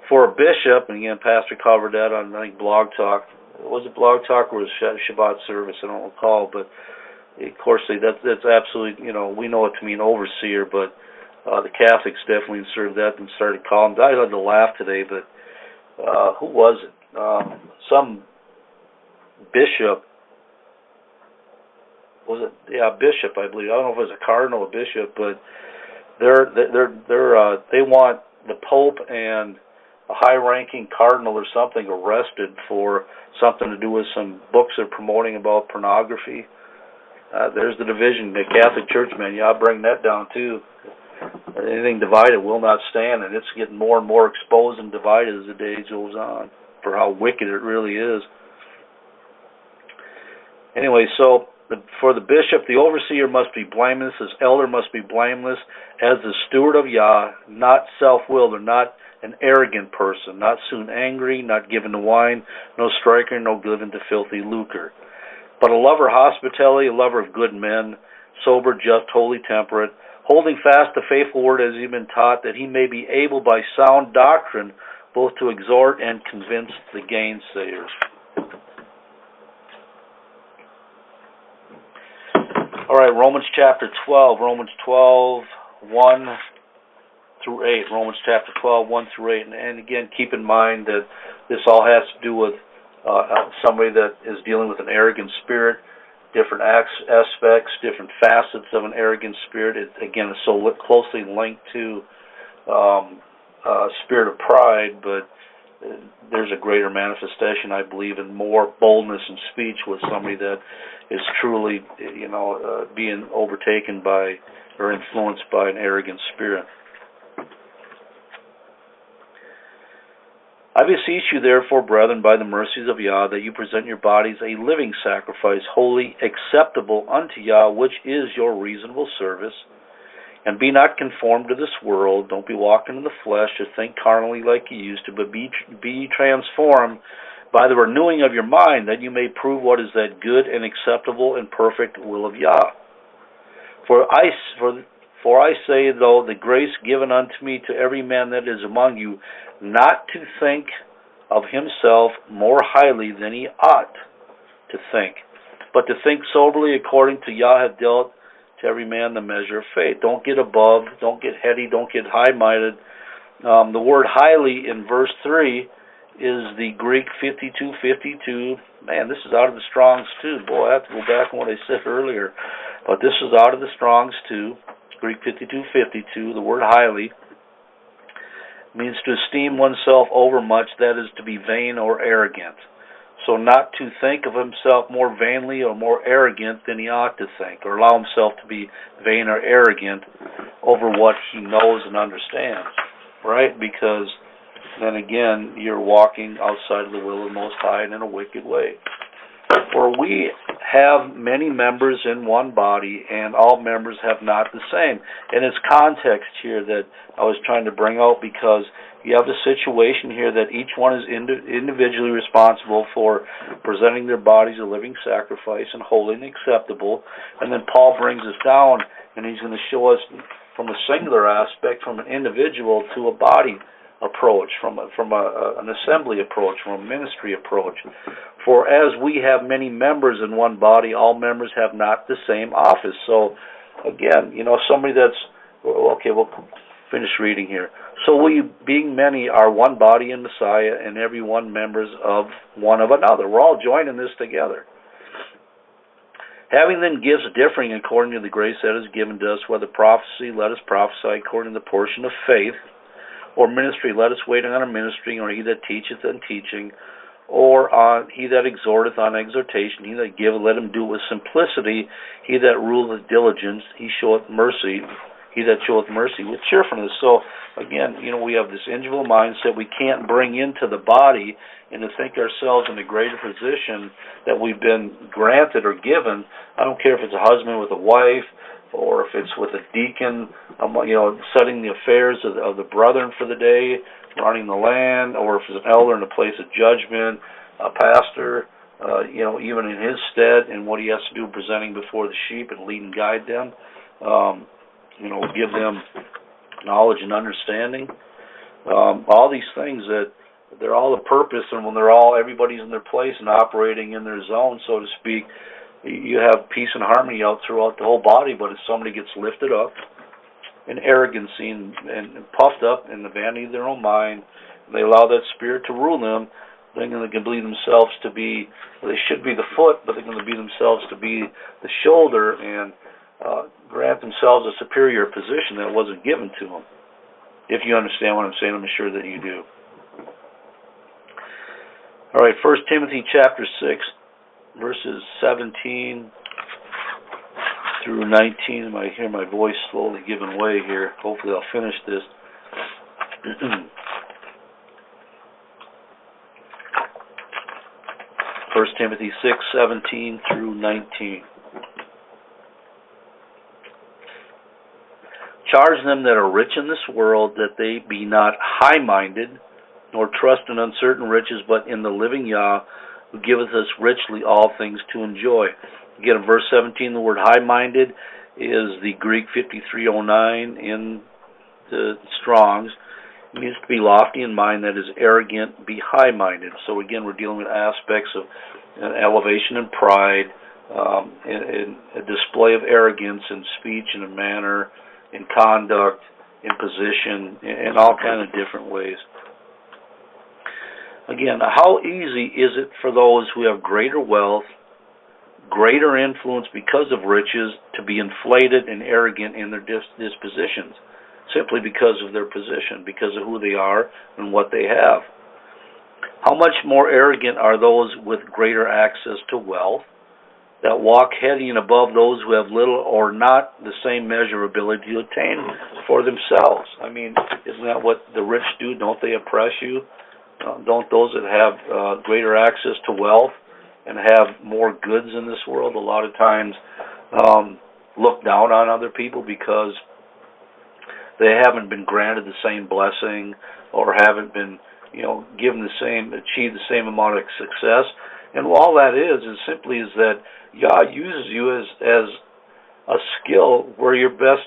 For a bishop, and again, Pastor covered that on, I think, Blog Talk. Was it Blog Talk or was it Shabbat service? I don't recall, but of course that's absolutely, we know it to mean overseer, but the Catholics definitely inserted that and started calling. I had to laugh today, but who was it? Some bishop. Was it? Yeah, bishop, I believe. I don't know if it was a cardinal or bishop, but they want the Pope and a high-ranking cardinal or something arrested for something to do with some books they're promoting about pornography. There's the division. The Catholic Church, man, I'll bring that down too. Anything divided will not stand, and it's getting more and more exposed and divided as the day goes on for how wicked it really is. Anyway, so for the bishop, the overseer must be blameless, his elder must be blameless, as the steward of Yah, not self-willed or not an arrogant person, not soon angry, not given to wine, no striker, no given to filthy lucre, but a lover of hospitality, a lover of good men, sober, just, holy, temperate, holding fast the faithful word as he has been taught, that he may be able by sound doctrine both to exhort and convince the gainsayers. All right, Romans chapter 12, Romans 12, 1 through 8. Romans chapter 12, 1 through 8. And again, keep in mind that this all has to do with somebody that is dealing with an arrogant spirit, different aspects, different facets of an arrogant spirit. It, again, is so closely linked to spirit of pride, but there's a greater manifestation, I believe, and more boldness in speech with somebody that is truly, being overtaken by or influenced by an arrogant spirit. I beseech you, therefore, brethren, by the mercies of Yah, that you present your bodies a living sacrifice, holy, acceptable unto Yah, which is your reasonable service. And be not conformed to this world. Don't be walking in the flesh, or think carnally like you used to, but be transformed by the renewing of your mind, that you may prove what is that good and acceptable and perfect will of Yah. For I say, though, the grace given unto me to every man that is among you, not to think of himself more highly than he ought to think, but to think soberly according to Yah hath dealt to every man the measure of faith. Don't get above, don't get heady, don't get high-minded. The word highly in verse 3 is the Greek 52:52. Man, this is out of the Strong's too. Boy, I have to go back on what I said earlier. But this is out of the Strong's too. Greek 52:52. The word highly means to esteem oneself overmuch, that is, to be vain or arrogant. So not to think of himself more vainly or more arrogant than he ought to think, or allow himself to be vain or arrogant over what he knows and understands, right? Because then again, you're walking outside of the will of the Most High and in a wicked way. For we have many members in one body, and all members have not the same. And it's context here that I was trying to bring out, because you have a situation here that each one is individually responsible for presenting their bodies a living sacrifice and holy and acceptable. And then Paul brings us down, and he's going to show us from a singular aspect, from an individual to a body approach, from an assembly approach, from a ministry approach. For as we have many members in one body, all members have not the same office. So, again, somebody that's, okay, we'll finish reading here. So we, being many, are one body in Messiah, and every one members of one of another. We're all joining this together. Having then gifts differing according to the grace that is given to us, whether prophecy, let us prophesy according to the portion of faith, or ministry, let us wait on a ministry, or he that teacheth on teaching, or on he that exhorteth on exhortation, he that giveth, let him do it with simplicity, he that ruleth with diligence, he showeth mercy, he that showeth mercy with cheerfulness. So, again, we have this individual mindset we can't bring into the body, and to think ourselves in a greater position that we've been granted or given. I don't care if it's a husband with a wife, or if it's with a deacon, setting the affairs of the brethren for the day, running the land, or if it's an elder in a place of judgment, a pastor, even in his stead, and what he has to do presenting before the sheep and lead and guide them, give them knowledge and understanding. All these things that they're all a purpose, and when everybody's in their place and operating in their zone, so to speak, you have peace and harmony out throughout the whole body. But if somebody gets lifted up in arrogancy and puffed up in the vanity of their own mind, they allow that spirit to rule them, then they can believe themselves to be, they should be the foot, but they're going to be themselves to be the shoulder, and grant themselves a superior position that wasn't given to them. If you understand what I'm saying, I'm sure that you do. All right, 1 Timothy chapter 6, verses 17 through 19. I hear my voice slowly giving way here. Hopefully I'll finish this. 1 Timothy 6:17 through 19. Charge them that are rich in this world, that they be not high-minded, nor trust in uncertain riches, but in the living Yah, who giveth us richly all things to enjoy. Again, in verse 17, the word high-minded is the Greek 5309 in the Strong's. It means to be lofty in mind, that is arrogant, be high-minded. So again, we're dealing with aspects of elevation and pride, in a display of arrogance in speech and in manner, in conduct, in position, in all kinds of different ways. Again, how easy is it for those who have greater wealth, greater influence because of riches, to be inflated and arrogant in their dispositions, simply because of their position, because of who they are and what they have? How much more arrogant are those with greater access to wealth, that walk heady and above those who have little or not the same measure of ability to attain for themselves? I mean, isn't that what the rich do? Don't they oppress you? Don't those that have greater access to wealth and have more goods in this world a lot of times look down on other people because they haven't been granted the same blessing, or haven't been, given achieved the same amount of success? And all that is simply that God uses you as a skill where you're best,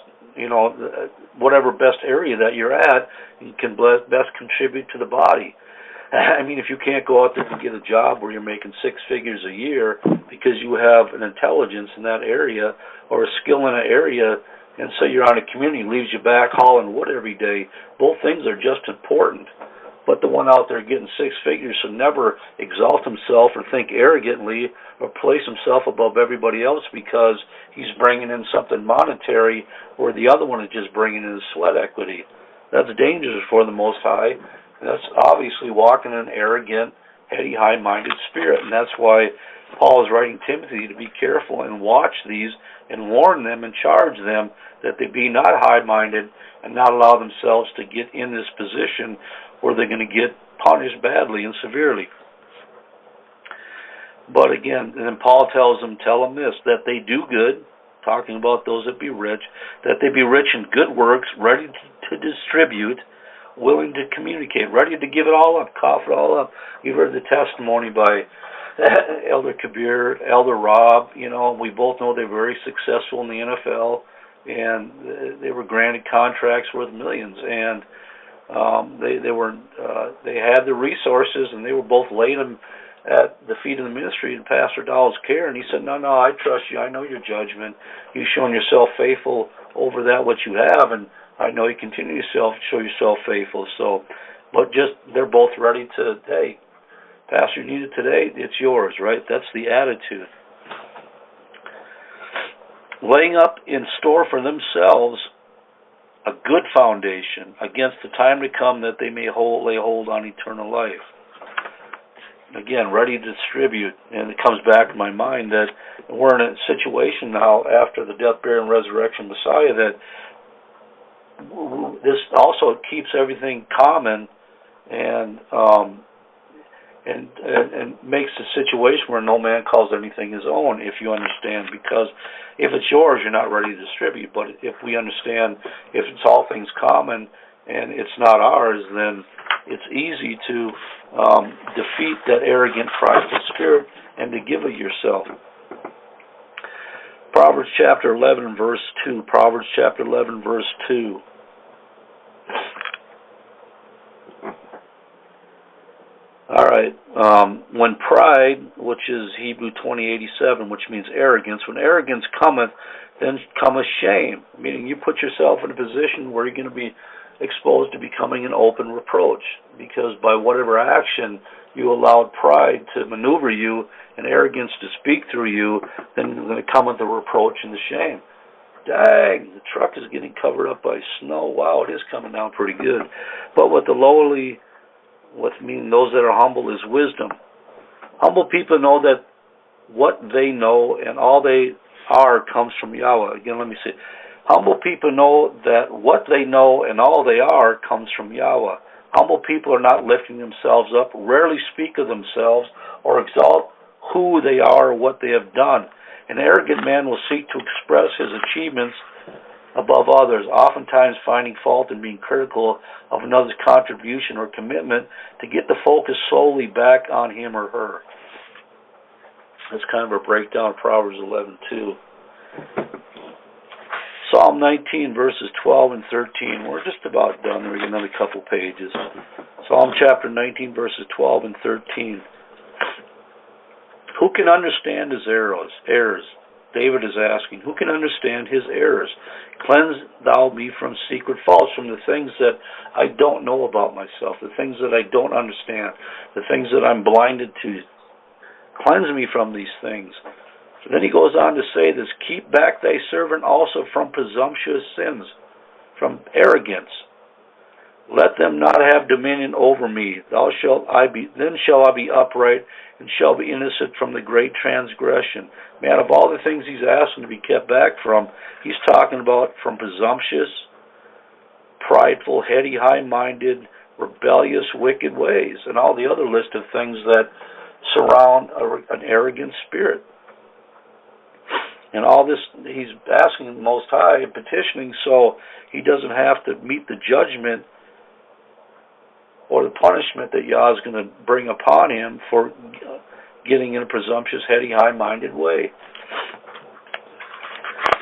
whatever best area that you're at, you can best contribute to the body. I mean, if you can't go out there and get a job where you're making 6 figures a year because you have an intelligence in that area or a skill in an area, and say you're on a community, leaves you back hauling wood every day, both things are just important. But the one out there getting 6 figures should never exalt himself or think arrogantly or place himself above everybody else because he's bringing in something monetary where the other one is just bringing in sweat equity. That's dangerous for the Most High. That's obviously walking in an arrogant, heady, high-minded spirit. And that's why Paul is writing Timothy to be careful and watch these and warn them and charge them that they be not high-minded and not allow themselves to get in this position where they're going to get punished badly and severely. But again, then Paul tells them, tell them this, that they do good, talking about those that be rich, that they be rich in good works, ready to distribute, willing to communicate, ready to give it all up, cough it all up. You've heard the testimony by Elder Kabir, Elder Rob. You know, we both know they're very successful in the NFL, and they were granted contracts worth millions, and they had the resources, and they were both laid them at the feet of the ministry in Pastor Dowell's care, and he said, no, I trust you. I know your judgment. You've shown yourself faithful over that what you have, and I know you continue to show yourself faithful. So, but just they're both ready to, hey, Pastor, you need it today, it's yours, right? That's the attitude. Laying up in store for themselves a good foundation against the time to come that they may lay hold on eternal life. Again, ready to distribute, and it comes back to my mind that we're in a situation now after the death, burial, and resurrection Messiah that this also keeps everything common and makes the situation where no man calls anything his own, if you understand, because if it's yours, you're not ready to distribute. But if we understand, if it's all things common and it's not ours, then it's easy to defeat that arrogant, prideful spirit and to give it yourself. Proverbs chapter 11, verse 2. Proverbs chapter 11, verse 2. All right. When pride, which is Hebrew 20:87, which means arrogance, when arrogance cometh, then cometh shame. Meaning you put yourself in a position where you're going to be exposed to becoming an open reproach, because by whatever action you allowed pride to maneuver you and arrogance to speak through you, then you're going to come with the reproach and the shame. Dang, the truck is getting covered up by snow. Wow, it is coming down pretty good. But with the lowly, meaning those that are humble, is wisdom. Humble people know that what they know and all they are comes from Yahweh. Again, let me say, humble people know that what they know and all they are comes from Yahweh. Humble people are not lifting themselves up, rarely speak of themselves or exalt who they are or what they have done. An arrogant man will seek to express his achievements above others, oftentimes finding fault and being critical of another's contribution or commitment to get the focus solely back on him or her. That's kind of a breakdown of Proverbs 11:2. Psalm 19, verses 12 and 13. We're just about done. We've got another couple pages. Psalm chapter 19, verses 12 and 13. Who can understand his errors? David is asking, who can understand his errors? Cleanse thou me from secret faults, from the things that I don't know about myself, the things that I don't understand, the things that I'm blinded to. Cleanse me from these things. So then he goes on to say this, keep back thy servant also from presumptuous sins, from arrogance. Let them not have dominion over me. Then shall I be upright and shall be innocent from the great transgression. Man, of all the things he's asking to be kept back from, he's talking about from presumptuous, prideful, heady, high-minded, rebellious, wicked ways, and all the other list of things that surround an arrogant spirit. And all this, he's asking the Most High and petitioning so he doesn't have to meet the judgment or the punishment that Yah is going to bring upon him for getting in a presumptuous, heady, high-minded way.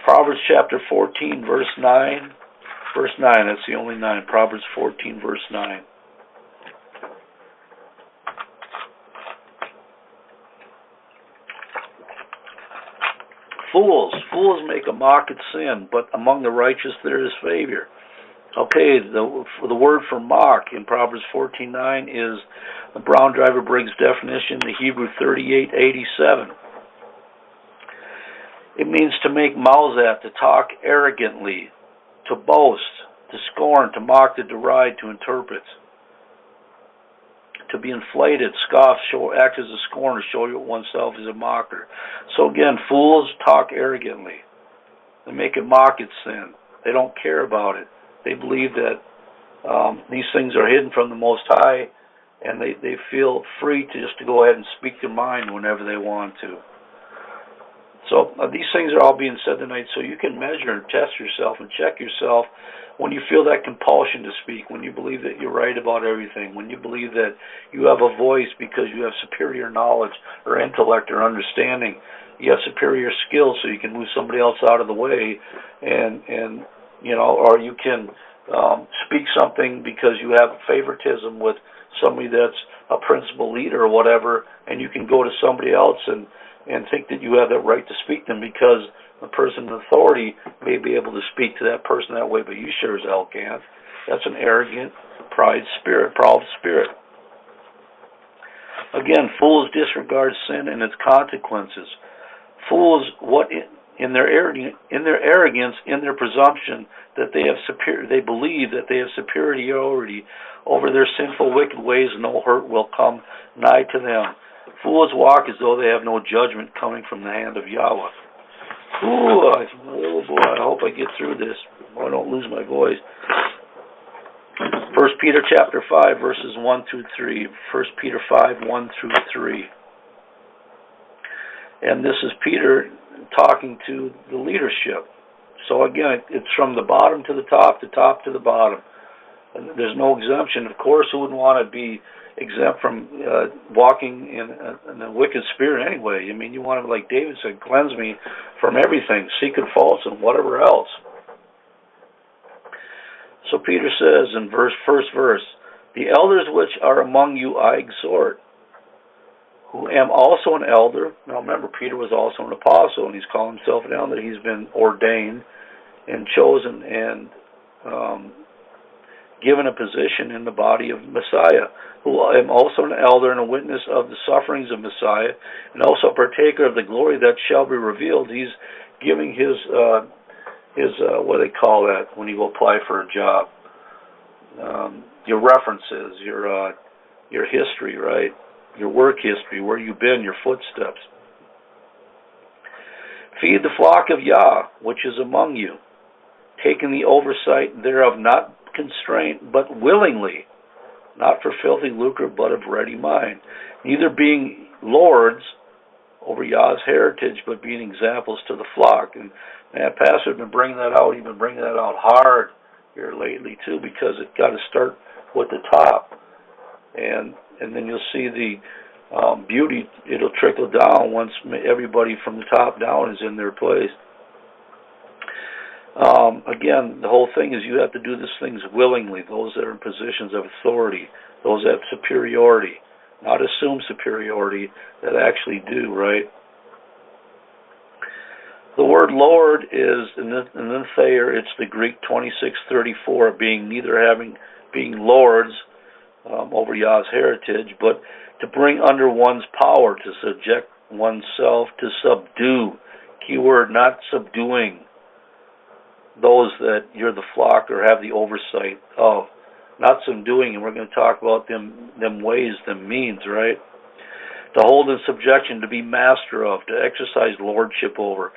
Proverbs chapter 14, verse 9. Verse 9, that's the only 9. Proverbs 14, verse 9. Fools make a mock at sin, but among the righteous there is favor. Okay, the word for mock in Proverbs 14:9 is the Brown Driver Briggs definition, the Hebrew 38:87. It means to make mouths at, to talk arrogantly, to boast, to scorn, to mock, to deride, to interpret, to be inflated, scoff, act as a scorner, show oneself as a mocker. So again, fools talk arrogantly. They make a mock at sin. They don't care about it. They believe that these things are hidden from the Most High, and they feel free to go ahead and speak their mind whenever they want to. So these things are all being said tonight so you can measure and test yourself and check yourself when you feel that compulsion to speak, when you believe that you're right about everything, when you believe that you have a voice because you have superior knowledge or intellect or understanding. You have superior skills so you can move somebody else out of the way, and or you can speak something because you have favoritism with somebody that's a principal leader or whatever, and you can go to somebody else and think that you have that right to speak to them because the person in authority may be able to speak to that person that way, but you sure as hell can't. That's an arrogant, proud spirit. Again, fools disregard sin and its consequences. Fools, in their arrogance, in their presumption that they believe that they have superiority over their sinful, wicked ways, no hurt will come nigh to them. Fools walk as though they have no judgment coming from the hand of Yahweh. Oh boy, I hope I get through this. I don't lose my voice. 1 Peter chapter 5, verses 1 through 3. 1 Peter 5, 1 through 3. And this is Peter talking to the leadership. So again, it's from the bottom to the top to the bottom. And there's no exemption. Of course, who wouldn't want to be exempt from walking in a wicked spirit anyway? I mean, you want to, like David said, cleanse me from everything, secret faults and whatever else. So Peter says in first verse, the elders which are among you I exhort, who am also an elder. Now remember, Peter was also an apostle, and he's calling himself an elder. He's been ordained and chosen and given a position in the body of Messiah, who am also an elder and a witness of the sufferings of Messiah, and also a partaker of the glory that shall be revealed. He's giving his what do they call that when you go apply for a job? Your references, your history, right? Your work history, where you've been, your footsteps. Feed the flock of Yah, which is among you, taking the oversight thereof, not constraint, but willingly, not for filthy lucre, but of ready mind, neither being lords over Yah's heritage, but being examples to the flock. And man, Pastor has been bringing that out. He's been bringing that out hard here lately too, because it's got to start with the top, and then you'll see the beauty. It'll trickle down once everybody from the top down is in their place. Again, the whole thing is you have to do these things willingly, those that are in positions of authority, those that have superiority, not assume superiority, that actually do, right? The word Lord is, in the Thayer, it's the Greek 2634, being lords over Yah's heritage, but to bring under one's power, to subject oneself, to subdue. Keyword, not subduing those that you're the flock or have the oversight of. Not subduing, and we're going to talk about them ways, them means, right? To hold in subjection, to be master of, to exercise lordship over.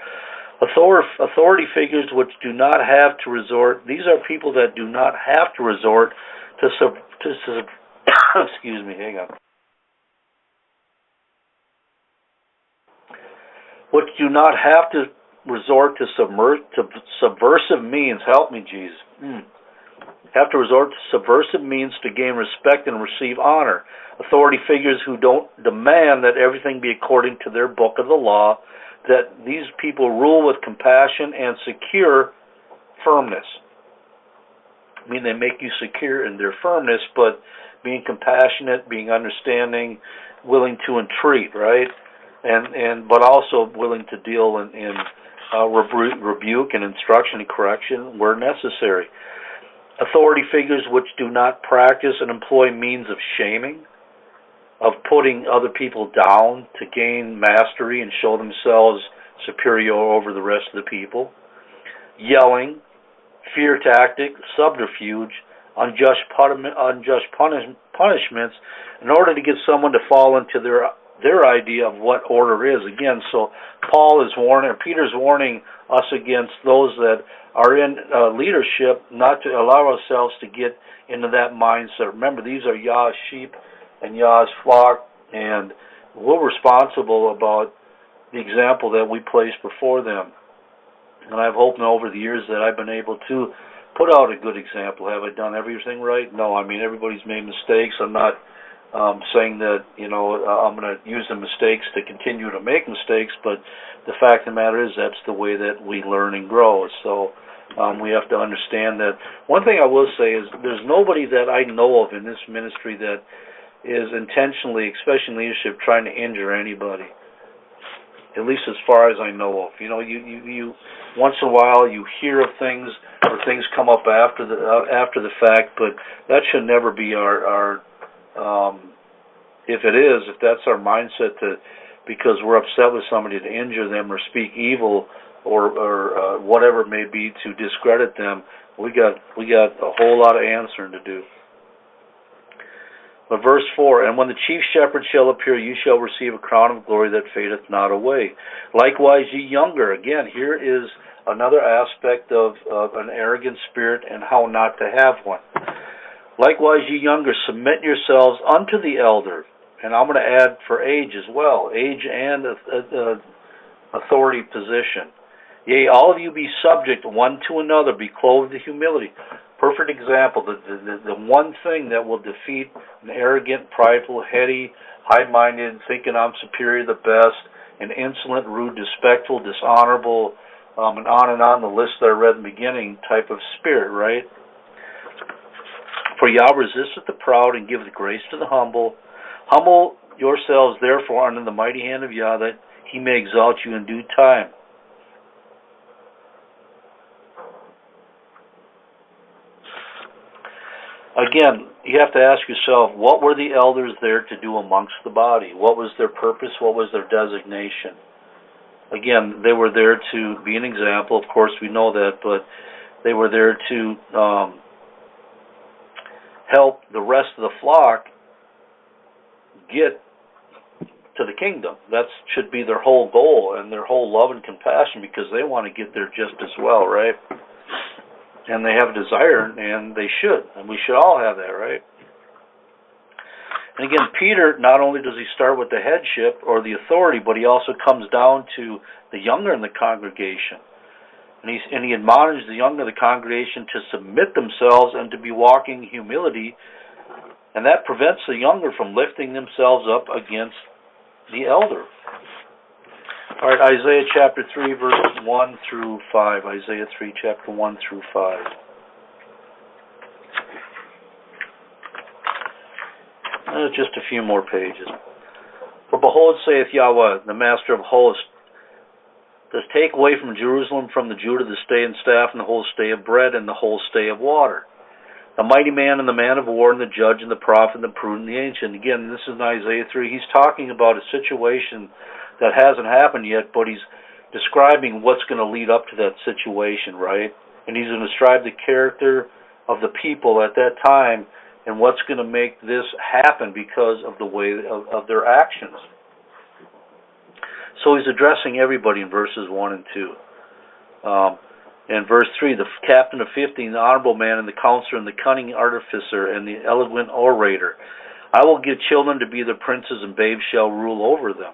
Authority figures which do not have to resort, these are people that do not have to resort to excuse me, hang on. Which do not have to resort to subversive means. Help me, Jesus. Have to resort to subversive means to gain respect and receive honor. Authority figures who don't demand that everything be according to their book of the law, that these people rule with compassion and secure firmness. I mean, they make you secure in their firmness, but being compassionate, being understanding, willing to entreat, right? But also willing to deal in rebuke and instruction and correction where necessary. Authority figures which do not practice and employ means of shaming, of putting other people down to gain mastery and show themselves superior over the rest of the people. Yelling, fear tactic, subterfuge, unjust punishments in order to get someone to fall into their idea of what order is. Again, so Paul is warning, or Peter's warning us against those that are in leadership not to allow ourselves to get into that mindset. Remember, these are Yah's sheep and Yah's flock, and we're responsible about the example that we place before them. And I've hoped over the years that I've been able to put out a good example. Have I done everything right? No, I mean, everybody's made mistakes. I'm not saying that, I'm going to use the mistakes to continue to make mistakes, but the fact of the matter is that's the way that we learn and grow. So we have to understand that. One thing I will say is there's nobody that I know of in this ministry that is intentionally, especially in leadership, trying to injure anybody. At least as far as I know of. You once in a while you hear of things or things come up after the fact, but that should never be our if that's our mindset to, because we're upset with somebody, to injure them or speak evil or whatever it may be to discredit them, we got a whole lot of answering to do. But verse 4, and when the chief shepherd shall appear, you shall receive a crown of glory that fadeth not away. Likewise, ye younger. Again, here is another aspect of an arrogant spirit and how not to have one. Likewise, ye younger, submit yourselves unto the elder. And I'm going to add for age as well, age and authority position. Yea, all of you be subject one to another, be clothed with humility. Perfect example, the one thing that will defeat an arrogant, prideful, heady, high-minded, thinking I'm superior, the best, an insolent, rude, disrespectful, dishonorable, and on the list that I read in the beginning type of spirit, right? For Yah resisteth the proud and giveth grace to the humble. Humble yourselves therefore under the mighty hand of Yah, that he may exalt you in due time. Again, you have to ask yourself, what were the elders there to do amongst the body? What was their purpose? What was their designation? Again, they were there to be an example. Of course, we know that, but they were there to help the rest of the flock get to the kingdom. That should be their whole goal and their whole love and compassion, because they want to get there just as well, right? And they have a desire, and they should, and we should all have that, right? And again, Peter, not only does he start with the headship or the authority, but he also comes down to the younger in the congregation. And he admonishes the younger in the congregation to submit themselves and to be walking in humility, and that prevents the younger from lifting themselves up against the elder. All right, Isaiah chapter 3, verses 1 through 5. Isaiah 3, chapter 1 through 5. Just a few more pages. For behold, saith Yahweh, the Master of hosts, does take away from Jerusalem, from the Judah, the stay and staff, and the whole stay of bread, and the whole stay of water. The mighty man and the man of war, and the judge, and the prophet, and the prudent, and the ancient. Again, this is in Isaiah 3. He's talking about a situation that hasn't happened yet, but he's describing what's going to lead up to that situation, right? And he's going to describe the character of the people at that time and what's going to make this happen because of the way of their actions. So he's addressing everybody in verses 1 and 2. And verse 3, the captain of 15, the honorable man, and the counselor, and the cunning artificer, and the eloquent orator. I will give children to be their princes, and babes shall rule over them.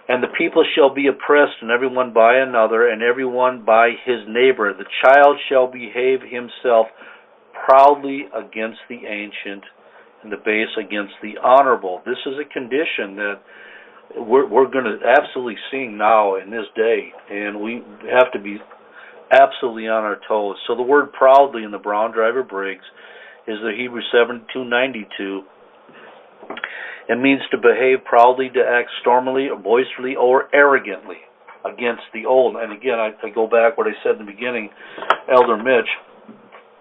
And the people shall be oppressed, and everyone by another, and everyone by his neighbor. The child shall behave himself proudly against the ancient, and the base against the honorable. This is a condition that we're going to absolutely see now in this day, and we have to be absolutely on our toes. So the word proudly in the Brown Driver Briggs is the Hebrew 7292. It means to behave proudly, to act stormily, or boisterously, or arrogantly. against the old. And again, I go back what I said in the beginning. Elder Mitch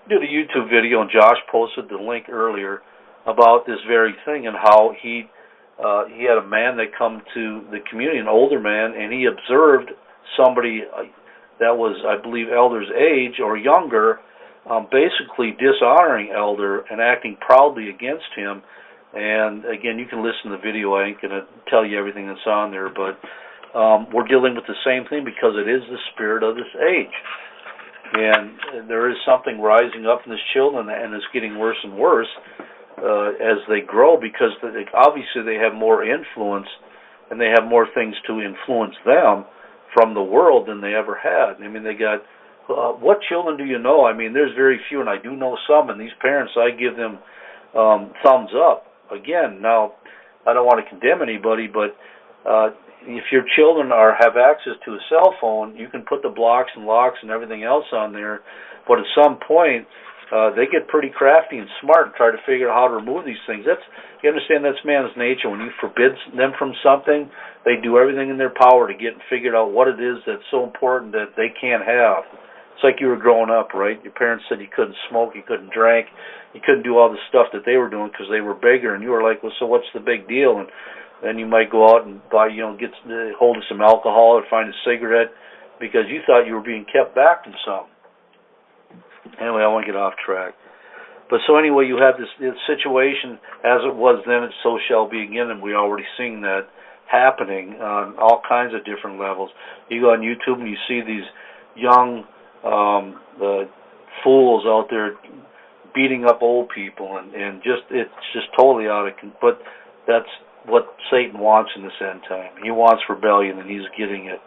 did a YouTube video, and Josh posted the link earlier about this very thing and how he had a man that come to the community, an older man, and he observed somebody that was, I believe, elder's age or younger, basically dishonoring elder and acting proudly against him. And again, you can listen to the video. I ain't going to tell you everything that's on there, but we're dealing with the same thing because it is the spirit of this age. And there is something rising up in these children, and it's getting worse and worse as they grow, because obviously they have more influence and they have more things to influence them from the world than they ever had. I mean, they got, what children do you know? I mean, there's very few, and I do know some, and these parents, I give them thumbs up. Again, now, I don't want to condemn anybody, but if your children have access to a cell phone, you can put the blocks and locks and everything else on there, but at some point, they get pretty crafty and smart and try to figure out how to remove these things. You understand, that's man's nature. When you forbid them from something, they do everything in their power to get and figure out what it is that's so important that they can't have. It's like you were growing up, right? Your parents said you couldn't smoke, you couldn't drink, you couldn't do all the stuff that they were doing because they were bigger, and you were like, well, so what's the big deal? And then you might go out and buy, get hold of some alcohol or find a cigarette because you thought you were being kept back from something. Anyway, I want to get off track. But so anyway, you have this situation, as it was then, it so shall be again, and we're already seeing that happening on all kinds of different levels. You go on YouTube and you see these young fools out there beating up old people, and it's just totally out of control. But that's what Satan wants in this end time. He wants rebellion, and he's getting it.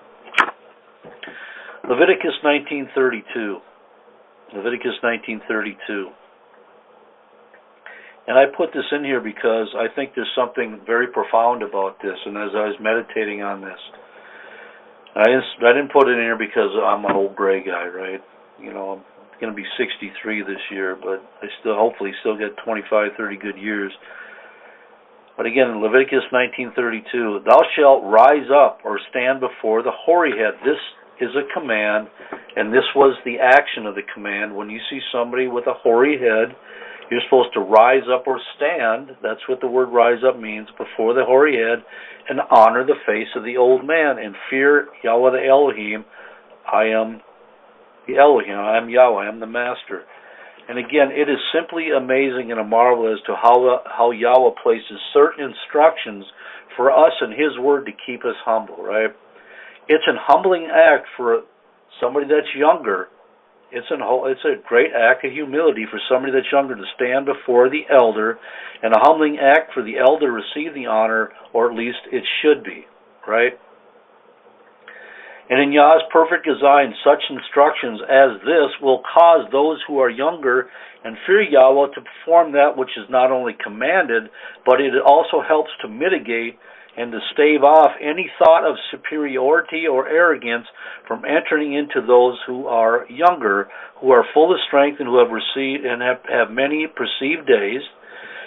Leviticus 19:32. Leviticus 19:32. And I put this in here because I think there's something very profound about this, and as I was meditating on this, I didn't put it in here because I'm an old gray guy, right? I'm going to be 63 this year, but I hopefully still get 25, 30 good years. But again, in Leviticus 19:32, thou shalt rise up or stand before the hoary head. This is a command, and this was the action of the command. When you see somebody with a hoary head, you're supposed to rise up or stand. That's what the word rise up means, before the hoary head, and honor the face of the old man, and fear Yahweh the Elohim. I am the Elohim, I am Yahweh, I am the master. And again, it is simply amazing and a marvel as to how Yahweh places certain instructions for us in His Word to keep us humble, right? It's a humbling act for somebody that's younger. It's a great act of humility for somebody that's younger to stand before the elder, and a humbling act for the elder to receive the honor, or at least it should be, right? And in Yah's perfect design, such instructions as this will cause those who are younger and fear Yahweh to perform that which is not only commanded, but it also helps to mitigate and to stave off any thought of superiority or arrogance from entering into those who are younger, who are full of strength and who have received and have many perceived days,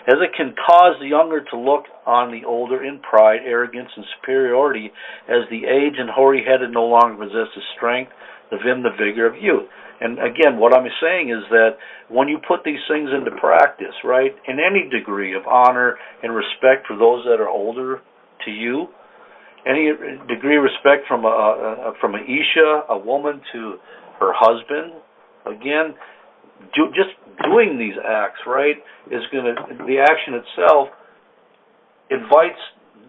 as it can cause the younger to look on the older in pride, arrogance, and superiority, as the aged and hoary-headed no longer possess the strength, the vim, the vigor of youth. And again, what I'm saying is that when you put these things into practice, right, in any degree of honor and respect for those that are older to you, any degree of respect from an Isha, a woman, to her husband, again, just doing these acts, right, the action itself invites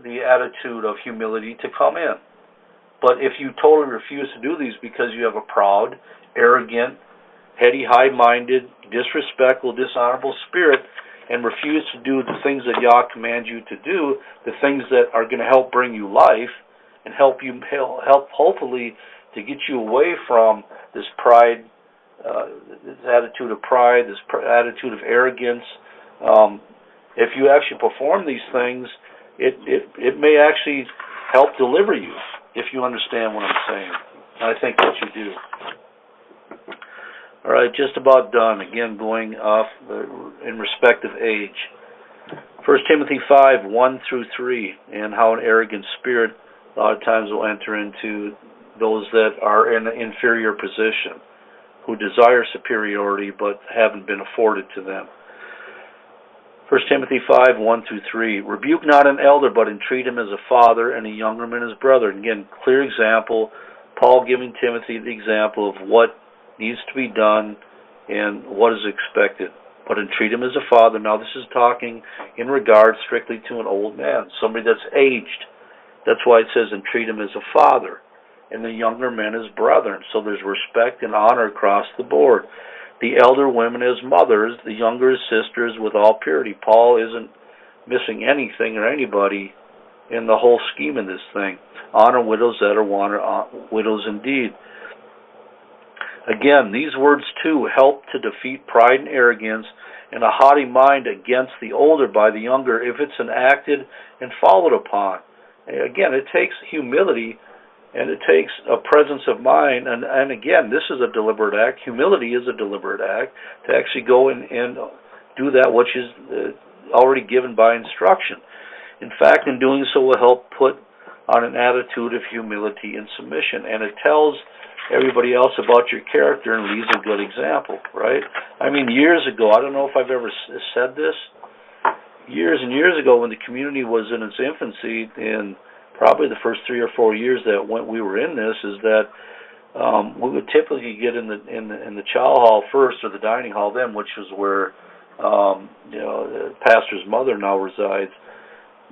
the attitude of humility to come in. But if you totally refuse to do these because you have a proud, arrogant, heady, high-minded, disrespectful, dishonorable spirit, and refuse to do the things that Yah commands you to do, the things that are going to help bring you life and help hopefully to get you away from this pride, this attitude of pride, this attitude of arrogance. If you actually perform these things, it may actually help deliver you, if you understand what I'm saying. And I think that you do. All right, just about done. Again, going off in respect of age. 1 Timothy 5:1-3, and how an arrogant spirit a lot of times will enter into those that are in an inferior position, who desire superiority but haven't been afforded to them. 1 Timothy 5:1-3. Rebuke not an elder, but entreat him as a father, and a younger man as brother. And again, clear example, Paul giving Timothy the example of what needs to be done and what is expected. But entreat him as a father. Now this is talking in regard strictly to an old man, somebody that's aged. That's why it says entreat him as a father, and the younger men as brethren. So there's respect and honor across the board. The elder women as mothers, the younger as sisters, with all purity. Paul isn't missing anything or anybody in the whole scheme of this thing. Honor widows that are widows indeed. Again, these words too help to defeat pride and arrogance and a haughty mind against the older by the younger if it's enacted and followed upon. Again, it takes humility and it takes a presence of mind, and again, this is a deliberate act. Humility is a deliberate act to actually go and do that which is already given by instruction. In fact, in doing so will help put on an attitude of humility and submission, and it tells everybody else about your character and leaves a good example, right? I mean, years ago, I don't know if I've ever said this, years and years ago when the community was in its infancy, in probably the first 3 or 4 years that we were in this, is that we would typically get in the chow hall first, or the dining hall then, which was where the pastor's mother now resides.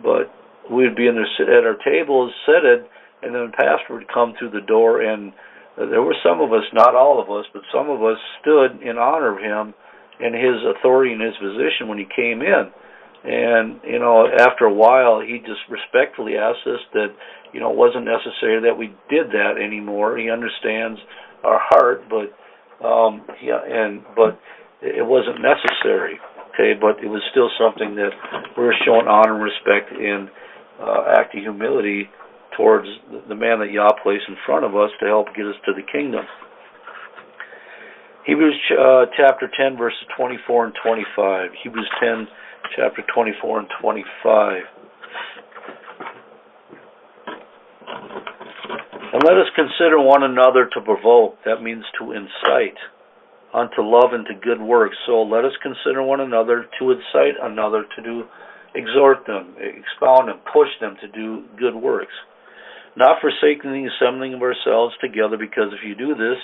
But we'd be in there, sit at our tables, seated, and then the pastor would come through the door, and there were some of us, not all of us, but some of us stood in honor of him and his authority and his position when he came in. And, after a while, he just respectfully asked us that, it wasn't necessary that we did that anymore. He understands our heart, but it wasn't necessary, okay? But it was still something that we were showing honor and respect and act of humility towards the man that Yah placed in front of us to help get us to the kingdom. Hebrews chapter 10, verses 24 and 25. Hebrews 10, chapter 24 and 25. And let us consider one another to provoke, that means to incite, unto love and to good works. So let us consider one another to incite another to exhort them, expound them, push them to do good works. Not forsaking the assembling of ourselves together, because if you do this,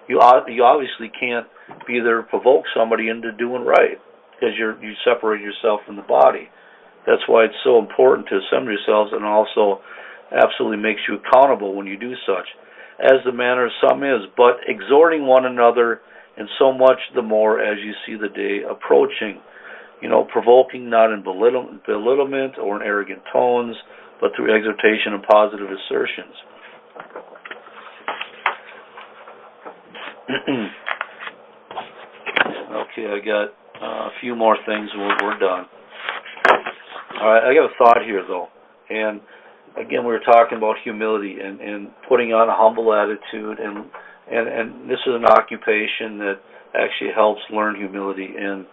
you obviously can't either provoke somebody into doing right, because you separate yourself from the body. That's why it's so important to assemble yourselves, and also absolutely makes you accountable when you do such, as the manner of some is, but exhorting one another, and so much the more as you see the day approaching. Provoking not in belittlement or in arrogant tones, but through exhortation and positive assertions. Okay, I got a few more things and we're done. All right, I got a thought here, though. And again, we were talking about humility and putting on a humble attitude, and this is an occupation that actually helps learn humility. And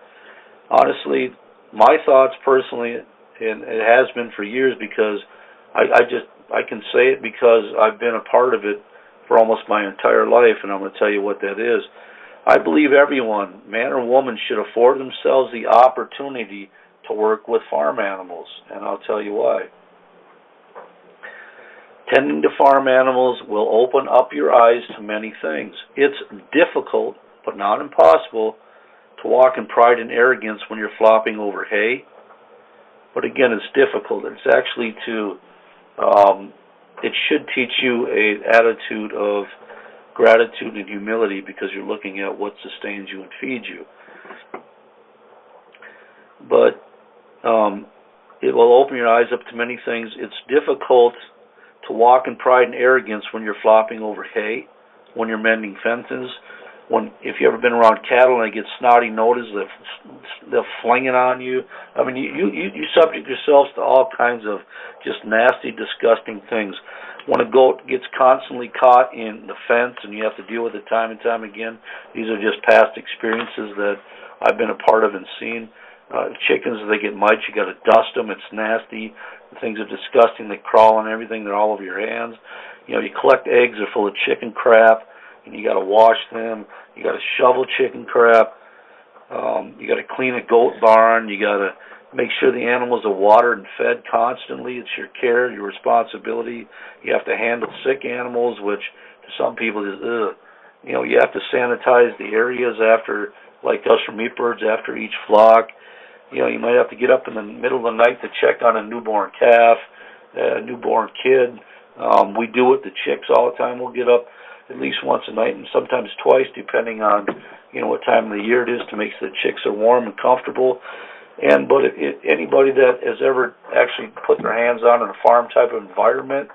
honestly, my thoughts personally, and it has been for years, because I can say it because I've been a part of it for almost my entire life, and I'm going to tell you what that is. I believe everyone, man or woman, should afford themselves the opportunity to work with farm animals, and I'll tell you why. Tending to farm animals will open up your eyes to many things. It's difficult, but not impossible, to walk in pride and arrogance when you're flopping over hay. But again, it's difficult. It's actually it should teach you an attitude of gratitude and humility, because you're looking at what sustains you and feeds you. But it will open your eyes up to many things. It's difficult to walk in pride and arrogance when you're flopping over hay, when you're mending fences, if you've ever been around cattle and they get snotty noses, they'll fling it on you. I mean, you subject yourselves to all kinds of just nasty, disgusting things. When a goat gets constantly caught in the fence and you have to deal with it time and time again, these are just past experiences that I've been a part of and seen. Chickens, if they get mites, you got to dust them. It's nasty. The things are disgusting. They crawl on everything. They're all over your hands. You collect eggs. They're full of chicken crap, and you got to wash them. You got to shovel chicken crap. You got to clean a goat barn. You got to make sure the animals are watered and fed constantly. It's your care, your responsibility. You have to handle sick animals, which to some people is, ugh. You have to sanitize the areas after, like us from meat birds, after each flock. You might have to get up in the middle of the night to check on a newborn calf, a newborn kid. We do it, the chicks, all the time. We'll get up at least once a night and sometimes twice, depending on, what time of the year it is, to make sure the chicks are warm and comfortable. But anybody that has ever actually put their hands on in a farm type of environment,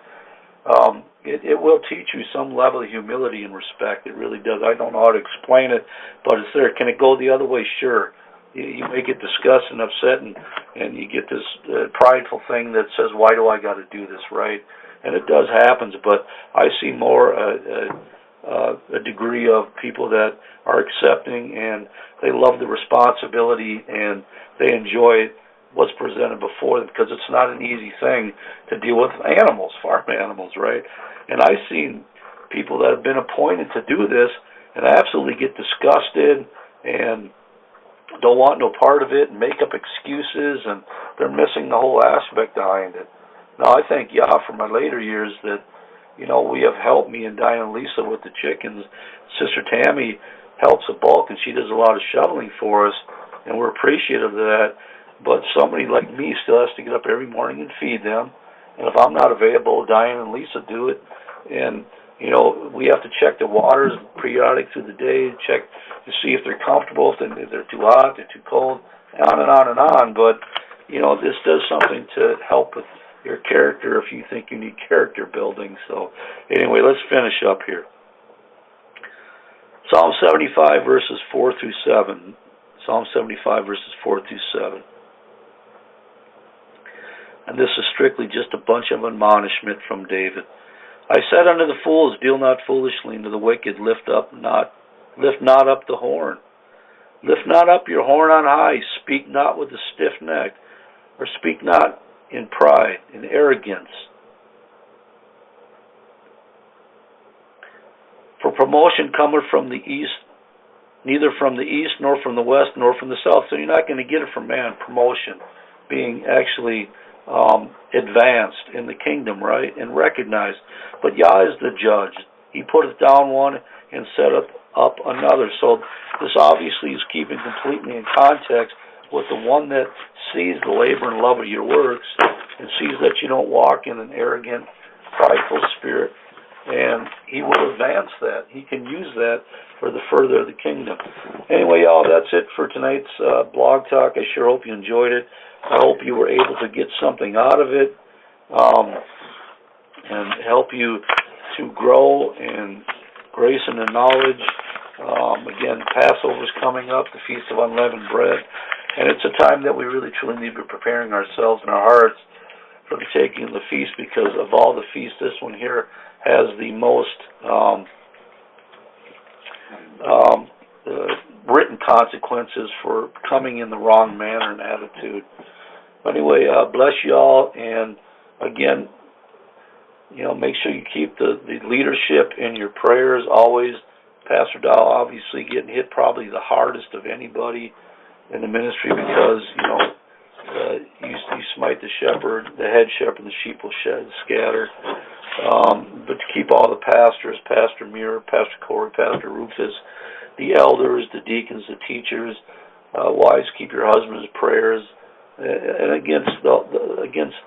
it will teach you some level of humility and respect. It really does. I don't know how to explain it, but it's there. Can it go the other way? Sure. You may get disgusted and upset, and you get this prideful thing that says, why do I got to do this, right? And it does happen, but I see more a degree of people that are accepting, and they love the responsibility, and they enjoy what's presented before them, because it's not an easy thing to deal with animals, farm animals, right? And I've seen people that have been appointed to do this and absolutely get disgusted and don't want no part of it and make up excuses, and they're missing the whole aspect behind it. Now, I thank Yah for my later years that, we have helped me and Diane and Lisa with the chickens. Sister Tammy helps a bulk, and she does a lot of shoveling for us, and we're appreciative of that. But somebody like me still has to get up every morning and feed them. And if I'm not available, Diane and Lisa do it. And, we have to check the waters periodic through the day, check to see if they're comfortable, if they're too hot, they're too cold, on and on and on. But, this does something to help with your character if you think you need character building. So, anyway, let's finish up here. Psalm 75, verses 4 through 7. Psalm 75, verses 4 through 7. And this is strictly just a bunch of admonishment from David. I said unto the fools, deal not foolishly, and to the wicked lift not up the horn. Lift not up your horn on high, speak not with a stiff neck, or speak not in pride, in arrogance. For promotion cometh from the east, neither from the east, nor from the west, nor from the south. So you're not going to get it from man, promotion, being actually advanced in the kingdom, right, and recognized. But Yah is the judge. He putteth down one and setteth up another. So this obviously is keeping completely in context with the one that sees the labor and love of your works and sees that you don't walk in an arrogant, prideful spirit, and he will advance that. He can use that for the further of the kingdom. Anyway, y'all, that's it for tonight's blog talk. I sure hope you enjoyed it. I hope you were able to get something out of it and help you to grow in grace and in knowledge. Again, Passover's coming up, the Feast of Unleavened Bread, and it's a time that we really truly need to be preparing ourselves and our hearts for the taking of the feast, because of all the feasts, this one here has the most written consequences for coming in the wrong manner and attitude. Anyway, bless you all, and again, make sure you keep the leadership in your prayers always. Pastor Dowell obviously getting hit probably the hardest of anybody in the ministry, because you smite the shepherd, the head shepherd, and the sheep will scatter. But to keep all the pastors, Pastor Muir, Pastor Corey, Pastor Rufus, the elders, the deacons, the teachers, wives, keep your husbands' prayers, and against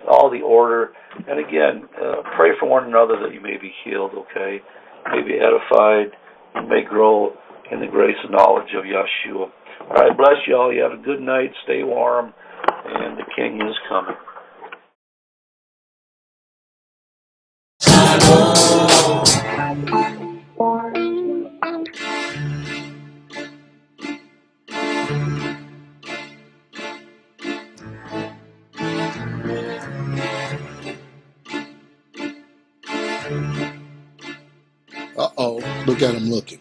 all the order. And again, pray for one another that you may be healed, okay? May be edified, and may grow in the grace and knowledge of Yeshua. All right, bless you all. You have a good night. Stay warm, and the King is coming. Uh-oh, look at him looking.